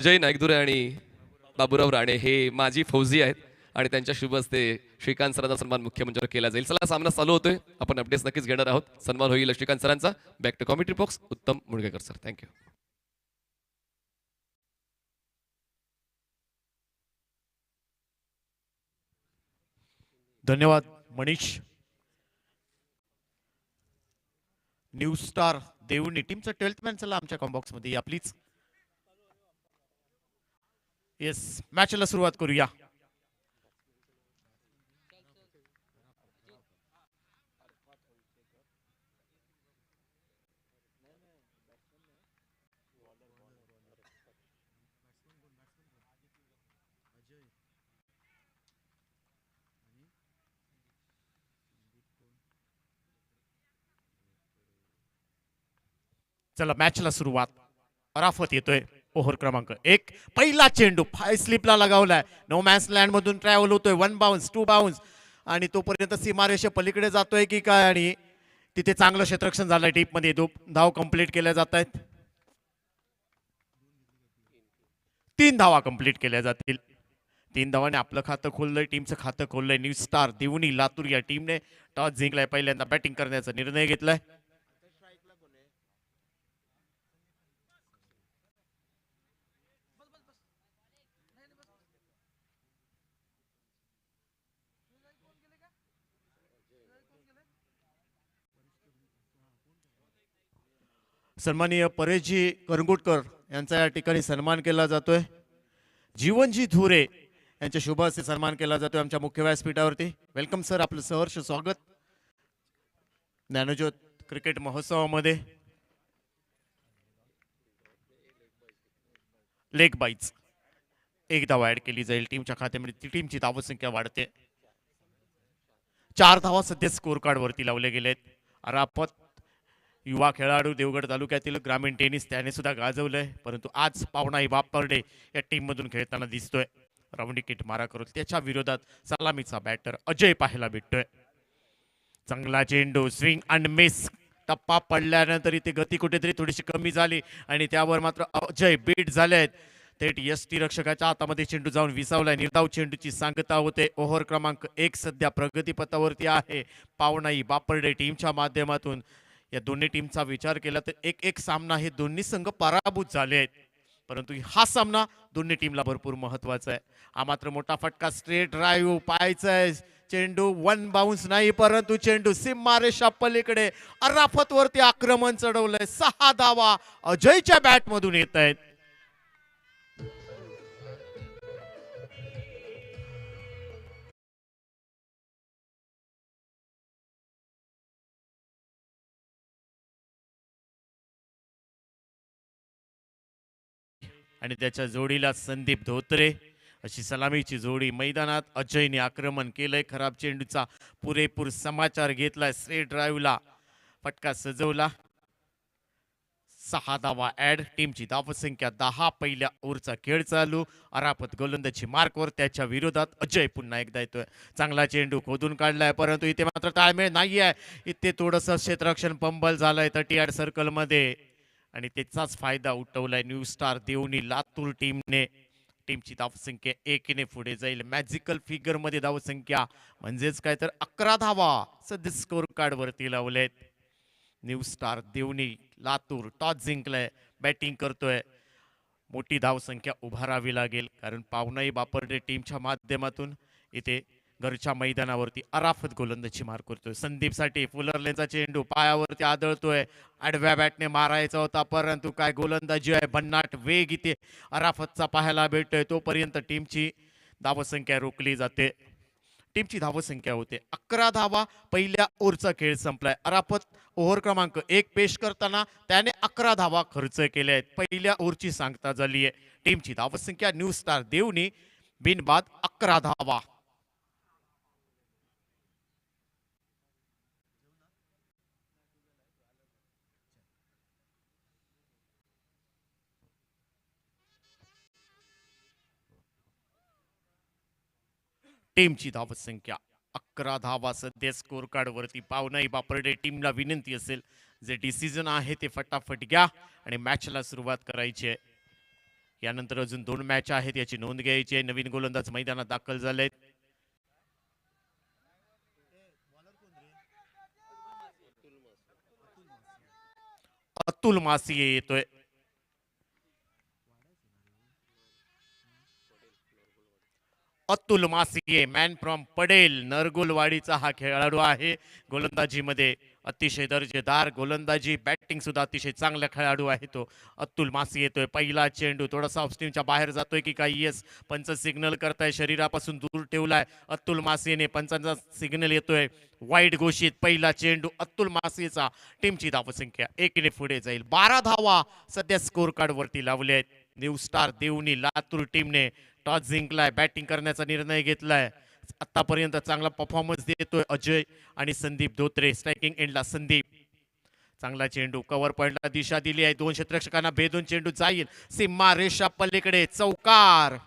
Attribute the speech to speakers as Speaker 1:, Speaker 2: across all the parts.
Speaker 1: अजय नाईकदुरे आणि बाबूराव राणे हे माजी फौजी आहेत आणि त्यांच्या शुभ हस्ते श्रीकांत सरांचा सन्मान मुख्य मंचावर केला जाईल. चला सामना चालू होतोय. आपण अपडेट्स नक्कीच घेणार आहोत. सन्मान होईल श्रीकांत सरांचा. बॅक टू कॉमेंट्री बॉक्स उत्तम मुळगेकर सर. थँक्यू.
Speaker 2: धन्यवाद मनीष. न्यू स्टार देवणी टीमचा 12th मॅन चला आमच्या कॉम्बॉक्स मध्ये या प्लीज. येस, मॅचला सुरुवात करूया. चला मॅचला सुरुवात. अराफत येतोय. ओव्हर क्रमांक 1. पहिला चेंडू फाय स्लिपला लगावलाय. नो मॅन्स लँड मधून ट्रॅव्हल होतोय. 1 बाउन्स 2 बाउन्स आणि तोपर्यंत सीमारेषे पलीकडे जातोय की काय आणि तिथे चांगलं क्षेत्ररक्षण झालंय. टीप मध्ये धाव कंप्लीट केल्या जात आहेत. 3 धावा कंप्लीट केल्या जातील. 3 धावाने आपलं खातं खोललंय. टीमचं खातं खोललंय. न्यू स्टार देवणी लातूर या टीमने टॉस जिंकलाय. पहिल्यांदा बॅटिंग करण्याचा निर्णय घेतलाय. सन्माननीय परेशजी करंगुटकर यांचा या ठिकाणी सन्मान केला जातोय. जीवनजी धुरे यांच्या शुभ हस्ते सन्मान केला जातोय आमच्या मुख्य व्यासपीठावरती. वेलकम सर, आपलं सहर्ष स्वागत ज्ञानज्योत क्रिकेट महोत्सवामध्ये. लेग बाईट्स 1 धावा ऍड केली जाईल टीमच्या खात्यामध्ये. टीमची धावसंख्या वाढते. 4 धावा सध्या स्कोर कार्ड वरती लावले गेलेत. अरापत युवा खेळाडू देवगड तालुक्यातील ग्रामीण टेनिस त्याने सुद्धा गाजवलंय, परंतु आज पावणाई बापरडे या टीम मधून खेळताना दिसतोय. राऊंड विकेट मारा करून त्याच्या विरोधात सलामीचा बॅटर अजय पाहायला भेटतोय. चांगला चेंडू स्विंग अँड मिस. टप्पा पडल्यानंतर इथे गती कुठेतरी थोडीशी कमी झाली आणि त्यावर मात्र अजय बीट झालेत. थेट यष्टी रक्षकाच्या हातामध्ये चेंडू जाऊन विसावलाय. निर्धाव चेंडूची सांगता होते. ओव्हर क्रमांक 1 सध्या प्रगतीपथावरती आहे. पावणाई बापरडे टीमच्या माध्यमातून या दोन्ही टीमचा विचार केला तर 1-1 सामना हे दोन्ही संघ पराभूत झाले आहेत, परंतु हा सामना दोन्ही टीमला भरपूर महत्वाचा आहे. हा मात्र मोठा फटका. स्ट्रेट ड्राईव्ह पाहायचा आहे. चेंडू 1 बाउन्स नाही, परंतु चेंडू सीमारेषा पलीकडे अराफत वरती आक्रमण चढवलंय. 6 धावा अजयच्या बॅट मधून येत आहेत. आणि त्याच्या जोडीला संदीप धोत्रे अशी सलामीची जोडी मैदानात. अजयने आक्रमण केलंय. खराब चेंडूचा पुरेपूर समाचार घेतलाय. स्ट्रेट ड्राईव्हला फटका सजवला. 6 धावा ऍड. टीमची धावसंख्या 10. पहिल्या ओव्हरचा खेळ चालू. अराफत गोलंदाजी मार्कवर. त्याच्या विरोधात अजय पुन्हा एकदा येतोय. चांगला चेंडू खोदून काढलाय, परंतु इथे मात्र ताळमेळ नाहीये. इथे थोडंसं क्षेत्ररक्षण पंबल झालंय 30 सर्कल मध्ये आणि त्याचाच फायदा उठवलाय न्यू स्टार देवणी लातूर टीमने. टीमची धावसंख्या 1 ने पुढे जाईल. मॅजिकल फिगर मध्ये धावसंख्या म्हणजेच काय तर 11 धावा सध्या स्कोर कार्ड वरती लावलेत. New star Deoni Latur toss जिंकलाय. बॅटिंग करतोय. मोठी धावसंख्या उभारावी लागेल, कारण पावनाई बापरडे टीमच्या माध्यमातून इथे घरच्या मैदानावरती अराफत गोलंदाजी मार करतोय. संदीपसाठी फुलरलेचा चेंडू पायावरती आदळतोय. आडव्या बॅटने मारायचा होता, परंतु काय गोलंदाजी आहे. भन्नाट वेग इथे अराफतचा पाहायला भेटतोय. तोपर्यंत टीमची धावसंख्या रोखली जाते. टीमची धावसंख्या होते 11 धावा. पहिल्या ओव्हरचा खेळ संपलाय. अराफत ओव्हर क्रमांक 1 पेश करताना त्याने 11 धावा खर्च केल्या आहेत. पहिल्या ओव्हरची सांगता झाली आहे. टीमची धावसंख्या न्यू स्टार देवणी बिनबाद 11 धावा. टीमची धावसंख्या 11 धावा सध्या स्कोर कार्ड वरती. पावनाई बापरडे टीमला विनंती असेल, जे डिसिजन आहे ते फटाफट घ्या आणि मॅचला सुरुवात करायची आहे. यानंतर अजून 2 मॅच आहेत, याची नोंद घ्यायची आहे. नवीन गोलंदाज मैदानात दाखल झालेत. अतुल मासिये येतोय. अतुल मासिये मॅन फ्रॉम पडेल नरगुलवाडीचा हा खेळाडू आहे. गोलंदाजीमध्ये अतिशय दर्जेदार गोलंदाजी, बॅटिंग सुद्धा अतिशय चांगला खेळाडू आहे तो अतुल मासिये येतोय. पहिला चेंडू थोडासा ऑफस्पिनच्या बाहेर जातोय की काय? येस, पंच सिग्नल करताय, शरीरापासून दूर ठेवलाय अतुल मासियेने. पंचांचा सिग्नल येतोय वाईट घोषित. पहिला चेंडू अतुल मासियेचा. टीमची धावसंख्या 1 ने पुढे जाईल. 12 धावा सध्या स्कोर कार्ड वरती लावले आहेत. न्यू स्टार देवणी लातूर टीमने टॉस जिंकलाय, बॅटिंग करण्याचा निर्णय घेतलाय. आतापर्यंत चांगला परफॉर्मन्स देतोय अजय आणि संदीप धोत्रे. स्ट्रायकिंग एंडला संदीप. चांगला चेंडू कव्हर पॉइंटला दिशा दिली आहे. 2 क्षेत्ररक्षकांना भेदून चेंडू जाईल सीमा रेषा पलीकडे. चौकार.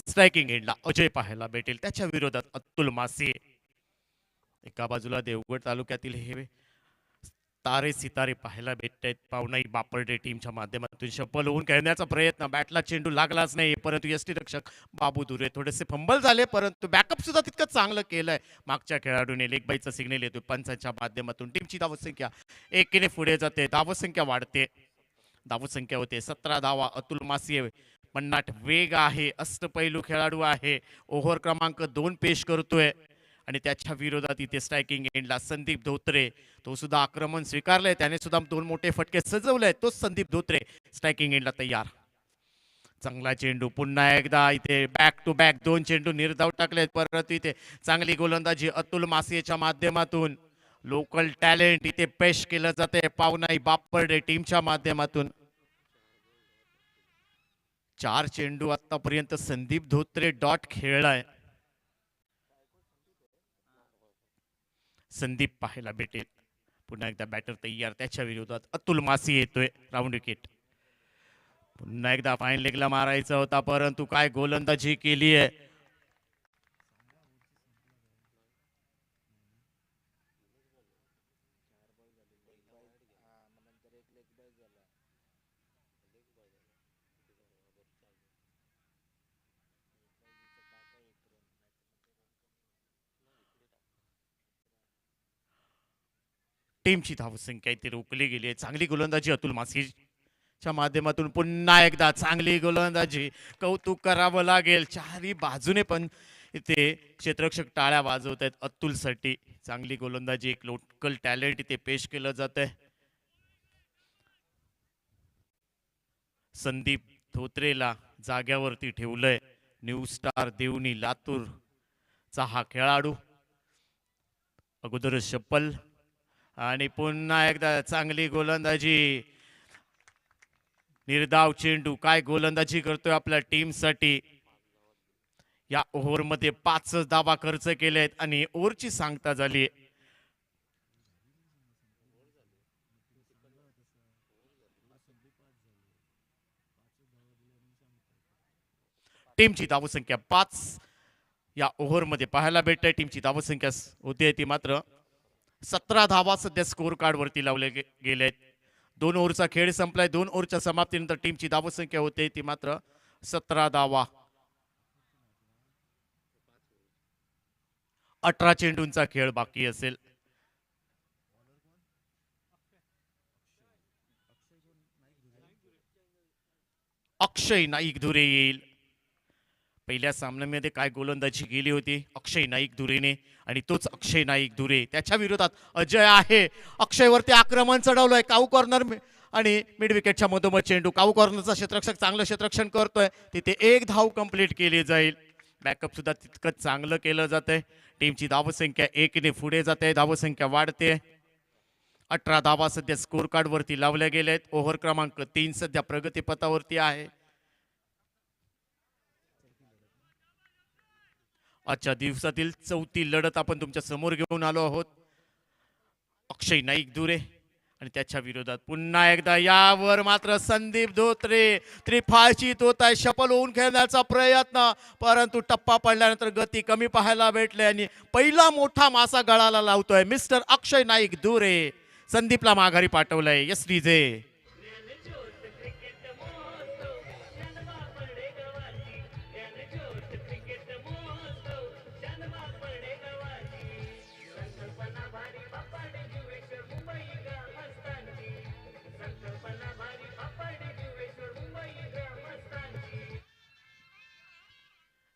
Speaker 2: स्ट्रायकिंग एंडला अजय पाहायला भेटेल, त्याच्या विरोधात अतुल मासिये. एका बाजूला देवगड तालुक्यातील हे तारे सितारे पाहायला भेटत आहेत. पावनाई बापर्डे टीमच्या माध्यमातून शफल होऊन खेळण्याचा प्रयत्न. बॅटला चेंडू लागलाच नाही, परंतु यष्टीरक्षक बाबू दुरे थोडेसे फंबल झाले, परंतु बॅकअप सुद्धा तितकं चांगलं केलंय. मागच्या खेळाडूने लेग बाईचा सिग्नल येतो पंचांच्या माध्यमातून. टीमची धावसंख्या 1 ने पुढे जाते. धावसंख्या वाढते. धावसंख्या होते 17 धावा. अतुल मासिये पन्नाट वेग आहे, अष्टपैलू खेळाडू आहे. ओव्हर क्रमांक 2 पेश करतोय आणि त्याच्या विरोधात इथे स्ट्रायकिंग एंडला संदीप धोत्रे. तो सुद्धा आक्रमण स्वीकारलंय, त्याने सुद्धा 2 मोठे फटके सजवले. तो संदीप धोत्रे स्ट्रायकिंग एंडला तयार. चांगला चेंडू पुन्हा एकदा इथे बॅक टू बॅक 2 चेंडू निर्धाव टाकलेत, परंतु इथे चांगली गोलंदाजी अतुल मासियेच्या माध्यमातून. लोकल टॅलेंट इथे पेश केलं जाते पावनाई बापर्डे टीमच्या माध्यमातून. 4 चेंडू आतापर्यंत संदीप धोत्रे डॉट खेळलाय. संदीप पाहायला भेटेल. पुन्हा एकदा बॅटर तयार, त्याच्या विरोधात अतुल मासिये येतोय. Round wicket. पुन्हा एकदा फाईन लेगला मारायचा होता, परंतु काय गोलंदाजी केली आहे. टीमची धावसंख्या इथे रोखली गेली आहे. चांगली गोलंदाजी अतुल मासियेच्या माध्यमातून. पुन्हा एकदा चांगली गोलंदाजी. कौतुक करावं लागेल. चारही बाजूने पण इथे क्षेत्ररक्षक टाळ्या वाजवत आहेत अतुलसाठी. चांगली गोलंदाजी, एक लोकल टॅलेंट इथे पेश केलं जात आहे. संदीप धोत्रेला जाग्यावरती ठेवलंय. न्यू स्टार देवणी लातूर चा हा खेळाडू. अगोदर शपल आणि पुन्हा एकदा चांगली गोलंदाजी. निर्धाव चेंडू. काय गोलंदाजी करतोय आपल्या टीमसाठी. या ओव्हरमध्ये 5 धावा खर्च केलेत आणि ओव्हरची सांगता झाली. टीमची धावसंख्या 5 या ओव्हरमध्ये पाहायला भेटते. टीमची धावसंख्या होते ती मात्र 17 धावा सध्या स्कोर कार्ड वरती लावले गेलेत. 2 ओव्हरचा खेळ संपलाय. 2 ओव्हरच्या समाप्तीनंतर टीमची धावसंख्या होते ती मात्र 17 धावा. 18 चेंडूंचा खेळ बाकी असेल. अक्षय नाईक धुरे येईल. पहिल्या सामन्यामध्ये काय गोलंदाजी केली होती अक्षय नाईक धुरेने आणि तोच अक्षय नाईक धुरे त्याच्या विरोधात अजय आहे. अक्षयवरती आक्रमण चढवलंय काऊ कॉर्नर आणि मिड विकेटच्या मधोमध चेंडू. काऊ कॉर्नरचा क्षेत्ररक्षक चांगलं क्षेत्ररक्षण करतोय. तिथे एक धाव कंप्लीट केली जाईल. बॅकअप सुद्धा तितकंच चांगलं केलं जातंय. टीमची धावसंख्या 1ने पुढे जाते. धावसंख्या वाढते. 18 धावा सध्या स्कोर कार्ड वरती लावल्या गेलेत. ओव्हर क्रमांक 3 सध्या प्रगतीपथावरती आहे. आजच्या दिवसातील चौथी लढत आपण तुमच्या समोर घेऊन आलो आहोत. अक्षय नाईक धुरे आणि त्याच्या विरोधात पुन्हा एकदा यावर मात्र संदीप धोत्रे त्रिफाळची होत आहे. शपल होऊन खेळण्याचा प्रयत्न परंतु टप्पा पडल्यानंतर गती कमी पाहायला भेटले आणि पहिला मोठा मासा गळाला लावतोय मिस्टर अक्षय नाईक धुरे. संदीपला माघारी पाठवलंय. Yes DJ.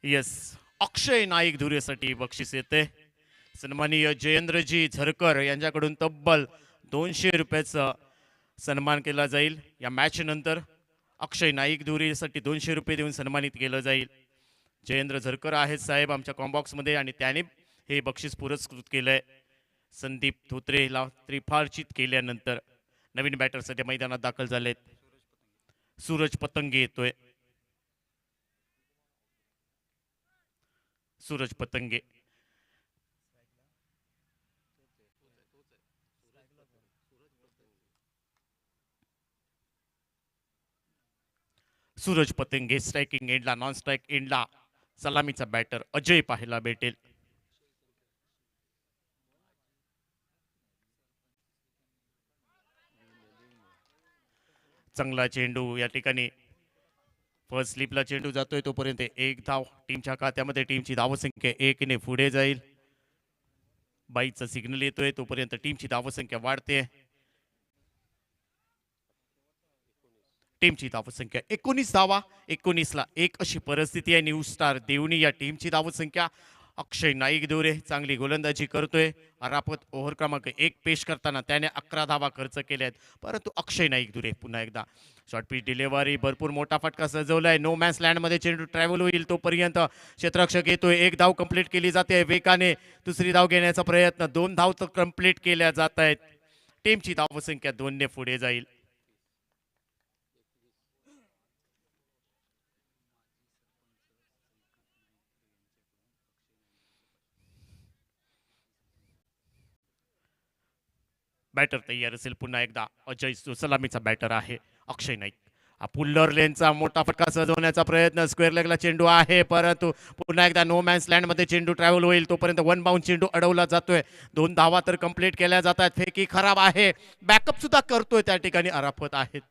Speaker 2: Yes Akshay Naik धुरेसाठी बक्षीस येते. सन्माननीय जयेंद्रजी झरकर यांच्याकडून तब्बल 200 रुपयाचा सन्मान केला जाईल. या मॅच नंतर अक्षय नाईक धुरेसाठी 200 रुपये देऊन सन्मानित केलं जाईल. जयेंद्र झरकर आहेत साहेब आमच्या कॉम्बॉक्समध्ये आणि त्याने हे बक्षीस पुरस्कृत केलंय. संदीप धोत्रेला त्रिफाळचित केल्यानंतर नवीन बॅटर सध्या मैदानात दाखल झालेत. सूरज पतंगे येतोय. सूरज पतंगे सूरज पतंगे स्ट्रायकिंग एंडला नॉन स्ट्राइक एंडला सलामीचा बॅटर अजय पाहायला भेटेल. चांगला चेंडू या ठिकाणी फर्स्ट स्लिपला चेंडू जातोय तोपर्यंत एक धाव टीमच्या खात्यामध्ये. टीमची धावसंख्या 1ने पुढे जाईल. बाईचा सिग्नल येतोय तोपर्यंत टीमची धावसंख्या वाढते. टीमची धावसंख्या 19 धावा. 19ला 1 अशी परिस्थिती आहे. न्यू स्टार देवणी या टीमची धावसंख्या. अक्षय नाईक धुरे चांगली गोलंदाजी करतोय. अरापत ओव्हर क्रमांक 1 पेश करताना त्याने 11 धावा खर्च केल्या आहेत. परंतु अक्षय नाईक धुरे पुन्हा एकदा शॉर्ट पिच डिलिव्हरी भरपूर मोठा फटका सजवलाय. नो मॅन्स लँडमध्ये चेंडू ट्रॅव्हल होईल तोपर्यंत क्षेत्ररक्षक येतोय. एक धाव कंप्लीट केली जाते. वेगाने दुसरी धाव घेण्याचा प्रयत्न. 2 धाव तर कंप्लीट केल्या जात आहेत. टीमची धावसंख्या 2ने पुढे जाईल. बॅटर तयार असेल. पुन्हा एकदा अजय सलामीचा बॅटर आहे अक्षय नाईक. पुल्लर लेनचा मोठा फटका सजवण्याचा प्रयत्न. स्क्वेअर लेगला चेंडू आहे परंतु पुन्हा एकदा नो मॅन्स लँडमध्ये चेंडू ट्रॅव्हल होईल तोपर्यंत 1 बाउंड चेंडू अडवला जातोय. 2 धावा तर कंप्लीट केल्या जात आहेत. फेकी खराब आहे. बॅकअप सुद्धा करतोय त्या ठिकाणी अराफत आहेत.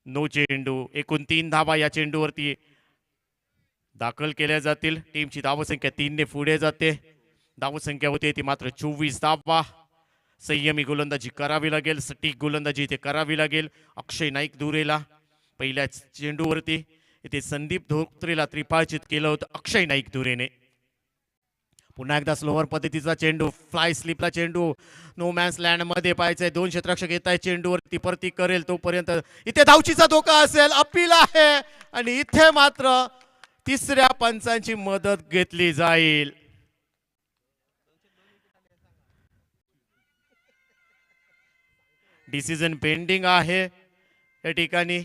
Speaker 2: नो चेंडू. एकूण 3 धावा या चेंडूवरती दाखल केल्या जातील. टीमची धावसंख्या 3ने पुढे जाते. धावसंख्या होती ती मात्र 24 धावा. संयमी गोलंदाजी करावी लागेल. सटीक गोलंदाजी इथे करावी लागेल. अक्षय नाईक धुरेला पहिल्या चेंडूवरती इथे संदीप धोत्रेला त्रिफाळचित केलं होतं अक्षय नाईक धुरेने. पुन्हा एकदा स्लोवर पद्धतीचा चेंडू. फ्लाय स्लिपला चेंडू नो मॅन्स लँड मध्ये पाहायचंय. 2 क्षेत्ररक्षक येत आहेत चेंडूवरती. परती करेल तोपर्यंत इथे धावचीचा धोका असेल. अपील आहे आणि इथे मात्र तिसऱ्या पंचांची मदत घेतली जाईल. डिसिजन पेंडिंग आहे या ठिकाणी.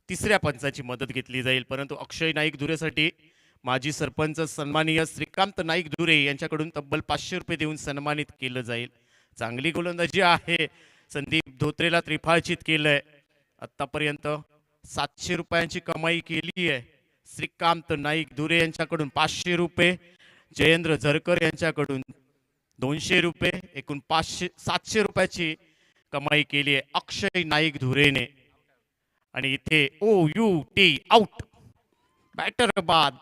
Speaker 2: तिसऱ्या पंचाची मदत घेतली जाईल. परंतु अक्षय नाईक धुरेसाठी माजी सरपंच सन्माननीय श्रीकांत नाईक धुरे यांच्याकडून तब्बल 500 रुपये देऊन सन्मानित केलं जाईल. चांगली गोलंदाजी आहे. संदीप धोत्रेला त्रिफाळचित केलंय. आतापर्यंत 700 रुपयांची कमाई केली आहे. श्रीकांत नाईक धुरे यांच्याकडून 500 रुपये. जयेंद्र झरकर यांच्याकडून 200 रुपये. एकूण 700 रुपयाची कमाई केली आहे अक्षय नाईक धुरेने. आणि इथे OUT आउट. बॅटर बाद.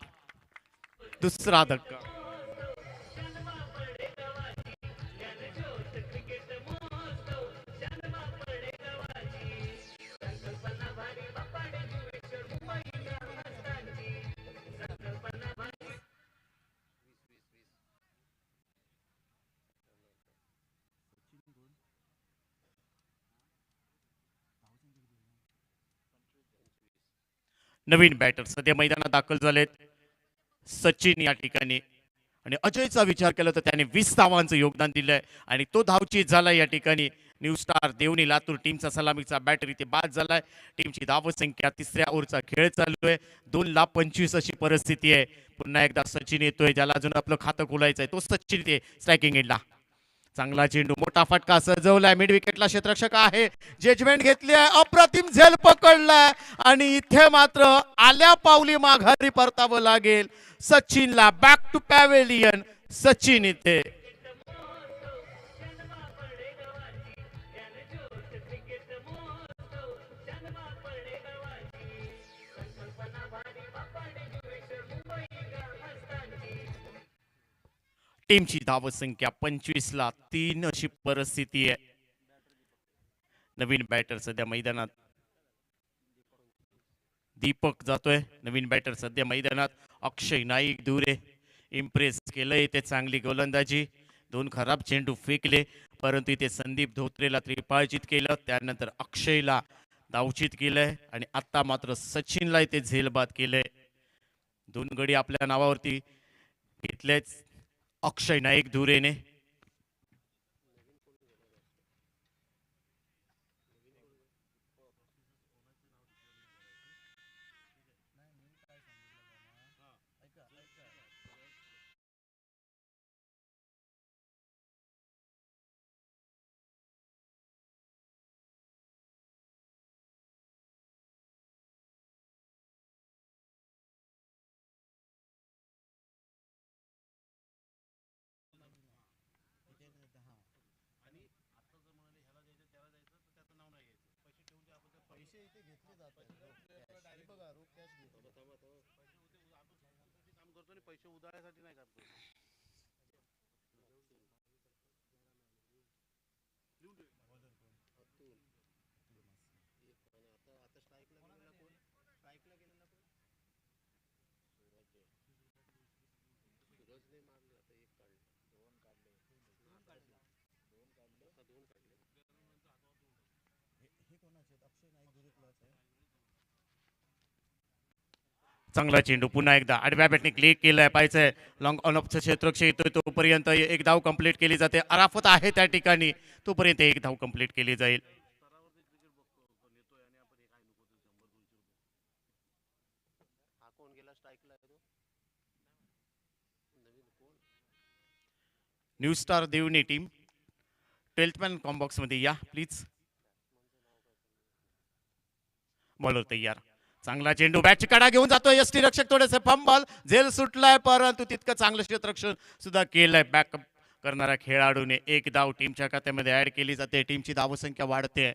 Speaker 2: दुसरा धक्का. नवीन बॅटर सध्या मैदानात दाखल झालेत सचिन या ठिकाणी आणि अजयचा विचार केला तर त्याने 20 धावांचं योगदान दिलंय आणि तो धावचीत झाला या ठिकाणी न्यू स्टार देवणी लातूर टीमचा सलामीचा बॅटर इथे बाद झालाय टीमची धावसंख्या तिसऱ्या ओव्हरचा खेळ चालू आहे 2,25,000 अशी परिस्थिती आहे पुन्हा एकदा सचिन येतोय ज्याला अजून आपलं खातं खोलायचंय तो सचिन ते स्ट्रायकिंग एंडला चांगला चेंडू मोठा फटका सजवलाय मिड विकेटला क्षेत्ररक्षक आहे जजमेंट घेतली आहे अप्रतिम झेल पकडलाय आणि इथे मात्र आल्या पावली माघारी परतावं लागेल सचिनला बॅक टू पॅव्हेलियन सचिन इथे टीमची धावसंख्या 25ला 3 अशी परिस्थिती आहे नवीन बॅटर सध्या मैदानात दीपक जातोय नवीन बॅटर सध्या मैदानात अक्षय नाईक दुरे इम्प्रेस केलंय ते चांगली गोलंदाजी 2 खराब चेंडू फेकले परंतु इथे संदीप धोत्रेला त्रिपाळचित केलं त्यानंतर अक्षयला धावचित केलंय आणि आता मात्र सचिनला इथे झेलबाद केलंय 2 गडी आपल्या नावावरती घेतलेच अक्षय नाईक धुरेने चांगला चेंडू पुन्हा एकदा आडव्या बॅटने क्लिक केलाय पाहायचंय लॉंग ऑन ऑफचं क्षेत्ररक्षक येतोय तोपर्यंत एक धाव कंप्लीट केली जाते अराफत आहे त्या ठिकाणी तोपर्यंत एक धाव कंप्लीट केली जाईल new star Devni team 12th man com box मध्ये या प्लीज बॉलर तयार चांगला चेंडू बॅटची कडा घेऊन जातोय यष्टी रक्षक थोडेसे फंबल झेल सुटलाय परंतु तितकं चांगलं क्षेत्ररक्षण सुद्धा केलंय बॅकअप करणाऱ्या खेळाडूने एक धाव टीमच्या खात्यामध्ये ऍड केली जाते टीमची धावसंख्या वाढते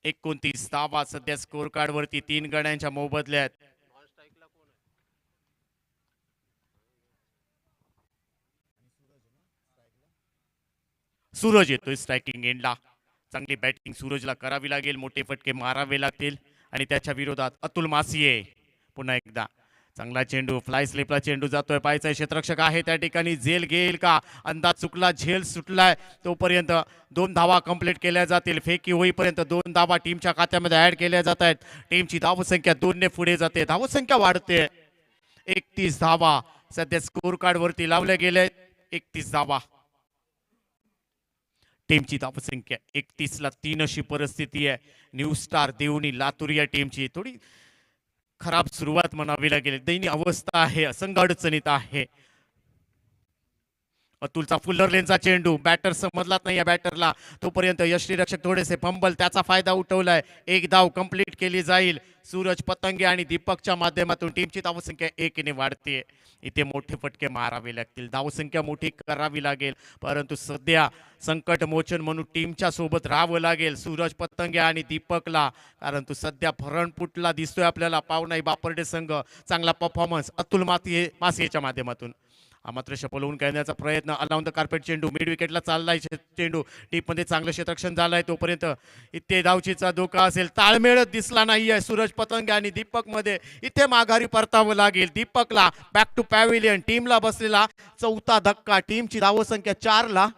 Speaker 2: 29 धावा सध्या स्कोर कार्ड वरती 3 गड्यांच्या मोबदल्यात सूरज येतोय स्ट्रायकिंग एंडला चांगली बॅटिंग सूरजला करावी लागेल मोठे फटके मारावे लागतील आणि त्याच्या विरोधात अतुल मासिये पुन्हा एकदा चांगला चेंडू फ्लाय स्लिपला चेंडू जातोय पाहायचा क्षेत्ररक्षक आहे त्या ठिकाणी झेल घेईल का अंदाज चुकला झेल सुटलाय तोपर्यंत 2 धावा कंप्लीट केल्या जातील फेकी होईपर्यंत 2 धावा टीमच्या खात्यामध्ये ऍड केल्या जात आहेत टीमची धावसंख्या 2 ने पुढे जाते धावसंख्या वाढते 31 धावा सध्या स्कोर कार्ड वरती लावले गेले 31 धावा टीमची धावसंख्या 31ला 3 अशी परिस्थिती आहे न्यू स्टार देवणी लातूर या टीमची थोडी खराब सुरुवात म्हणावी लागेल दैनीय अवस्था आहे असंघ अडचणीत आहे अतुलचा फुल्लर लेनचा चेंडू बॅटर समजलाच नाही या बॅटरला तोपर्यंत यष्टीरक्षक थोडेसे फंबल त्याचा फायदा उठवलाय एक धाव कंप्लीट केली जाईल सूरज पतंगे आणि दीपकच्या माध्यमातून टीमची धावसंख्या 1 ने वाढते इथे मोठे फटके मारावे लागतील धावसंख्या मोठी करावी लागेल परंतु सध्या संकट मोचन म्हणून टीमच्या सोबत राहावं लागेल सूरज पतंगे आणि दीपकला कारण तो सध्या भरणपुटला दिसतोय आपल्याला पावनाई बापर्डे संघ चांगला परफॉर्मन्स अतुल मासियेच्या माध्यमातून मात्र शपलवून खेळण्याचा प्रयत्न अलाउन द कार्पेट चेंडू मिड विकेटला चाललाय चेंडू टीपमध्ये चांगलं क्षेत्ररक्षण झालंय तोपर्यंत इथे धावचीचा धोका असेल ताळमेळच दिसला नाहीये सूरज पतंगे आणि दीपक मध्ये इथे माघारी परतावं लागेल दीपकला बॅक टू पॅव्हिलियन टीमला बसलेला 4था धक्का टीमची धावसंख्या 4ला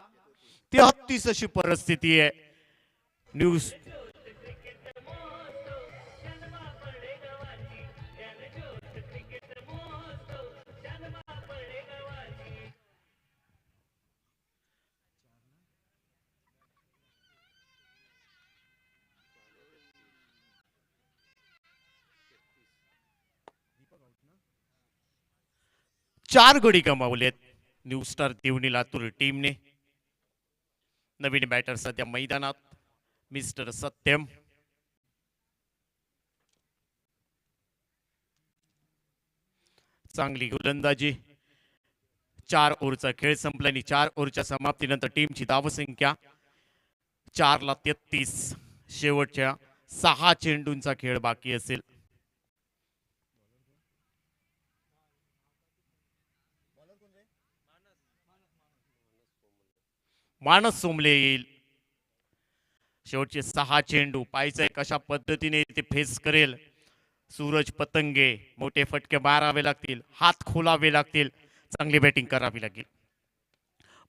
Speaker 2: 33 अशी परिस्थिती आहे न्यूज 4 गडी गमावलेत न्यू स्टार देवणी लातूर टीमने. नवीन बॅटर सध्या मैदानात मिस्टर सत्यम. चांगली गोलंदाजी. 4 ओव्हरचा खेळ संपल्याने 4 ओव्हरच्या समाप्तीनंतर टीमची धावसंख्या 4-33. शेवटच्या 6 चेंडूंचा खेळ बाकी असेल. मानस सोमले येईल. शेवटचे 6 चेंडू पाहायचंय कशा पद्धतीने ते फेस करेल. सूरज पतंगे. मोठे फटके मारावे लागतील, हात खोलावे लागतील, चांगली बॅटिंग करावी लागेल.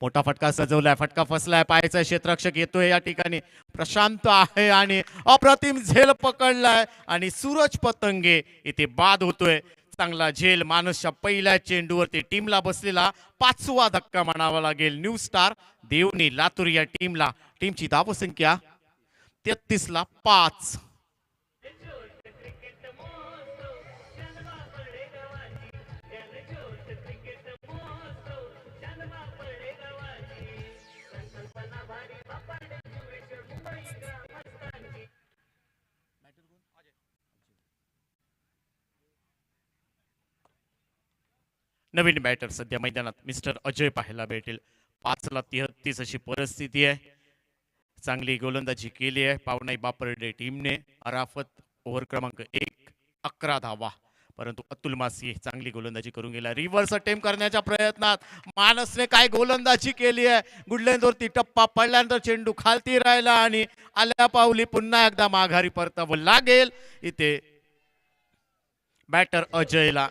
Speaker 2: मोठा फटका सजवलाय, फटका फसलाय, पाहायचा क्षेत्ररक्षक येतोय या ठिकाणी. प्रशांत आहे आणि अप्रतिम झेल पकडलाय आणि सूरज पतंगे इथे बाद होतोय. चांगला झेल मानसच्या पहिल्या चेंडूवरती टीमला बसलेला 5वा धक्का म्हणावा लागेल न्यू स्टार देवणी लातूर या टीमला. टीमची धावसंख्या 33-5. नवीन बॅटर सध्या मैदानात मिस्टर अजय पाहायला भेटेल. 5-33 अशी परिस्थिती आहे. चांगली गोलंदाजी केली आहे पावनाई बापर्डे टीमने. अराफत ओव्हर क्रमांक 1 11 धावा, परंतु अतुल मासी चांगली गोलंदाजी करून गेला. रिव्हर्स अटेम्प्ट करण्याच्या प्रयत्नात मानसने काय गोलंदाजी केली आहे. गुडलेंदवरती टप्पा पडल्यानंतर चेंडू खालती राहिला आणि आल्या पावली पुन्हा एकदा माघारी परतावं लागेल इथे बॅटर अजयला.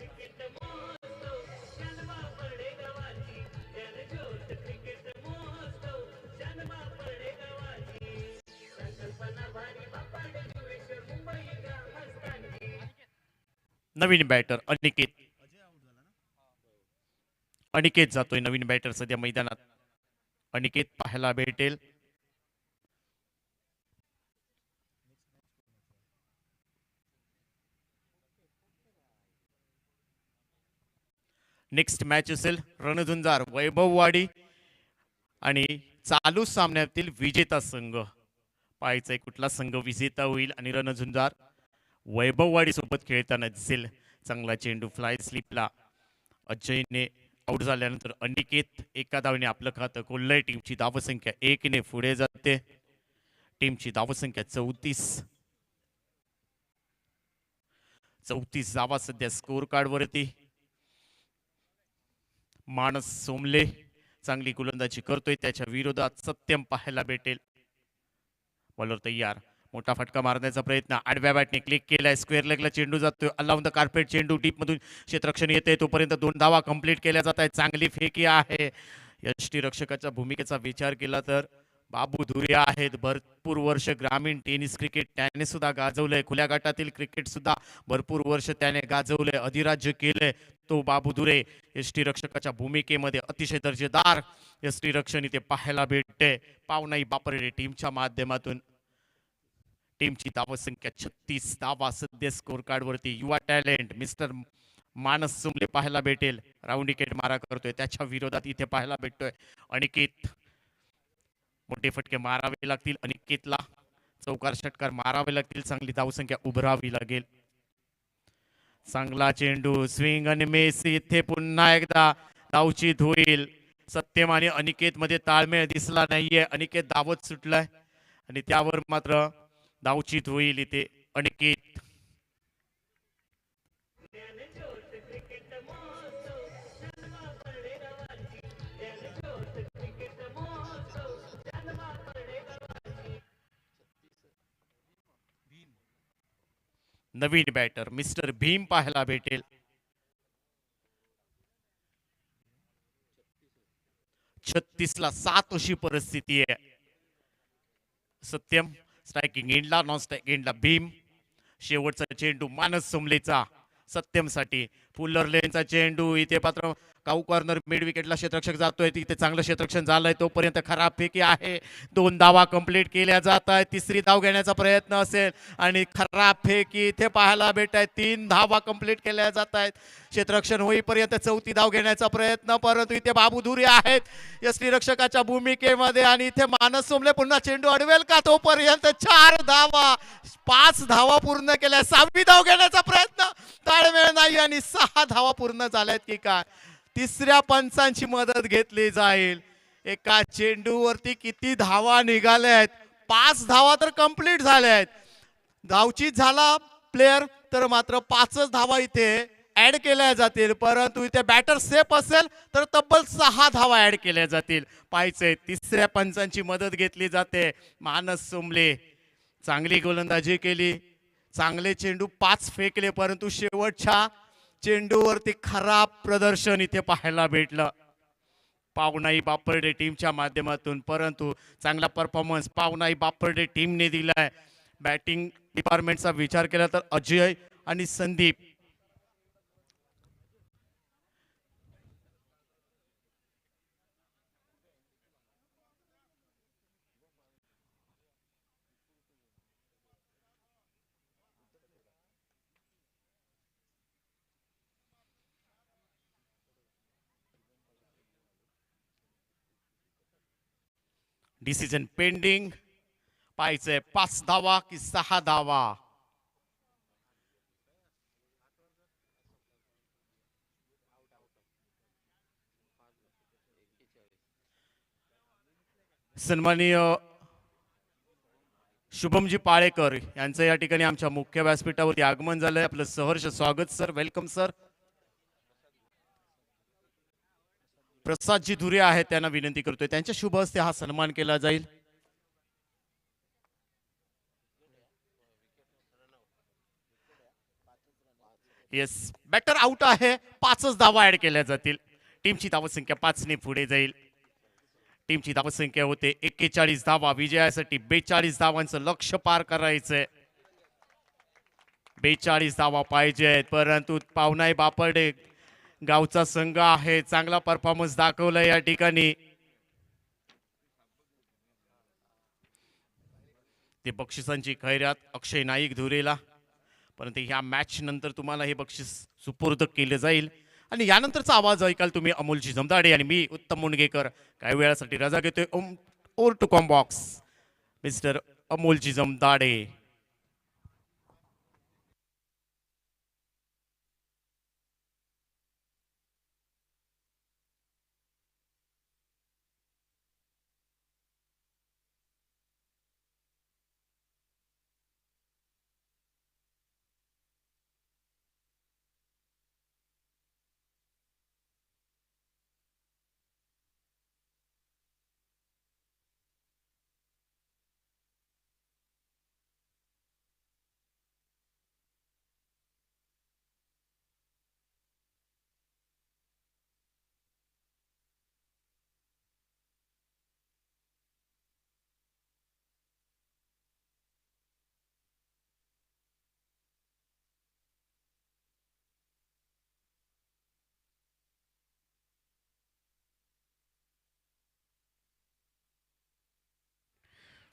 Speaker 2: नवीन बॅटर अनिकेत. अनिकेत जातोय नवीन बॅटर सध्या मैदानात. अनिकेत पाहायला भेटेल. नेक्स्ट मॅच असेल रणझुंजार वैभववाडी आणि चालू सामन्यातील विजेता संघ. पाहायचंय कुठला संघ विजेता होईल आणि रणझुंजार वैभववाडी सोबत खेळताना दिसेल. चांगला चेंडू फ्लाय स्लिपला अजयने आउट झाल्यानंतर अनिकेत एका धावेने आपलं खातं खोललंय. टीमची धावसंख्या 1 ने पुढे जाते. टीमची धावसंख्या 34 धावा सध्या स्कोर कार्ड वरती. मानस सोमले चांगली गोलंदाजी करतोय. त्याच्या विरोधात सत्यम पाहायला भेटेल. बॉलर तयार. मोठा फटका मारण्याचा प्रयत्न आडव्या बॅटने क्लिक केलाय. स्क्वेअर लेगला चेंडू जातोय. अलाउन द कार्पेट चेंडू डीप मधून क्षेत्ररक्षण येते तोपर्यंत 2 धावा कंप्लीट केल्या जात आहेत. चांगली फेकी आहे. यष्टीरक्षकाच्या भूमिकेचा विचार केला तर बाबू धुरे आहेत. भरपूर वर्ष ग्रामीण टेनिस क्रिकेट त्याने सुद्धा गाजवलंय. खुल्या गटातील क्रिकेट सुद्धा भरपूर वर्ष त्याने गाजवलंय, अधिराज्य केलंय. तो बाबू धुरे यष्टीरक्षकाच्या भूमिकेमध्ये अतिशय दर्जेदार यष्टीरक्षण इथे पाहायला भेटते. पावनाई बापर्डे टीमच्या माध्यमातून. टीमची धावसंख्या 36 धावा सध्या स्कोर कार्ड वरती. युवा टॅलेंट मिस्टर मानस सोमले पाहायला भेटेल. राऊंड विकेट मारा करतोय. त्याच्या विरोधात इथे पाहायला भेटतोय अनिकेत. मोठे फटके मारावे लागतील अनिकेतला. चौकार षटकार मारावे लागतील. चांगली धावसंख्या उभरावी लागेल. चांगला चेंडू स्विंग आणि मेस. इथे पुन्हा एकदा धावचीत होईल. सत्यम आणि अनिकेत मध्ये ताळमेळ दिसला नाहीये. अनिकेत धावत सुटलाय आणि त्यावर मात्र धावचीत होईल इथे अनिकेत. नवीन बॅटर मिस्टर भीम पाहायला भेटेल. 36-7 अशी परिस्थिती आहे. सत्यम स्ट्रायकिंग एंडला, नॉन स्ट्रायकिंग एंडला भीम. शेवटचा चेंडू मानस सोमलेचा सत्यम साठी. फुल्लर लेनचा चेंडू इथे पात्र काऊ कॉर्नर मिड विकेटला क्षेत्ररक्षक जातोय तिथे चांगलं क्षेत्ररक्षण झालंय तोपर्यंत खराब फेकी आहे 2 धावा कंप्लीट केल्या जात आहेत तिसरी धाव घेण्याचा प्रयत्न असेल आणि खराब फेकी इथे पाहायला भेट आहे 3 धावा कंप्लीट केल्या जात आहेत क्षेत्ररक्षण होईपर्यंत चौथी धाव घेण्याचा प्रयत्न परंतु इथे बाबू धुरे आहेत यष्टीरक्षकाच्या भूमिकेमध्ये आणि इथे मानस सोमले पुन्हा चेंडू अडवेल का तोपर्यंत 4 धावा 5 धावा पूर्ण केल्या 6वी धाव घेण्याचा प्रयत्न ताळमेळ नाही आणि 6 धावा पूर्ण झाल्यात की काय तिसऱ्या पंचांची मदत घेतली जाईल एका चेंडूवरती किती धावा निघाल्या आहेत 5 धावा तर कंप्लीट झाल्या आहेत धावचीत झाला प्लेयर तर मात्र 5च धावा इथे ऍड केल्या जातील परंतु इथे बॅटर सेफ असेल तर तब्बल 6 धावा ऍड केल्या जातील पाहायचंय तिसऱ्या पंचांची मदत घेतली जाते मानस सोमले चांगली गोलंदाजी केली चांगले चेंडू 5 फेकले परंतु शेवटच्या चेंडूवरती खराब प्रदर्शन इथे पाहायला भेटलं पावनाई बापर्डे टीमच्या माध्यमातून परंतु चांगला परफॉर्मन्स पावनाई बापर्डे टीमने दिलाय बॅटिंग डिपार्टमेंटचा विचार केला तर अजय आणि संदीप डिसिजन पेंडिंग पाहायचंय 5 धावा की 6 धावा सन्माननीय शुभमजी पाळेकर यांचं या ठिकाणी आमच्या मुख्य व्यासपीठावरती आगमन झालंय आपलं सहर्ष स्वागत सर वेलकम सर प्रसादजी धुरे आहेत त्यांना विनंती करतोय त्यांच्या शुभ हस्ते हा सन्मान केला जाईल येस बॅटर आउट आहे 5च धावा ऍड केल्या जातील टीमची धावसंख्या 5 ने पुढे जाईल टीमची धावसंख्या होते 41 धावा विजयासाठी 42 धावांचं लक्ष्य पार करायचंय 42 धावा पाहिजेत परंतु पावनाई बापर्डे गावचा संघ आहे चांगला परफॉर्मन्स दाखवला या ठिकाणी ते बक्षिसांची खैरात अक्षय नाईक धुरेला परंतु ह्या मॅच नंतर तुम्हाला हे बक्षीस सुपूर्द केले जाईल आणि यानंतरचा आवाज ऐकाल तुम्ही अमोलजी जमदाडे आणि मी उत्तम मुंडगेकर काही वेळासाठी रजा घेतोय ओर to com box mister Amolji Jamdade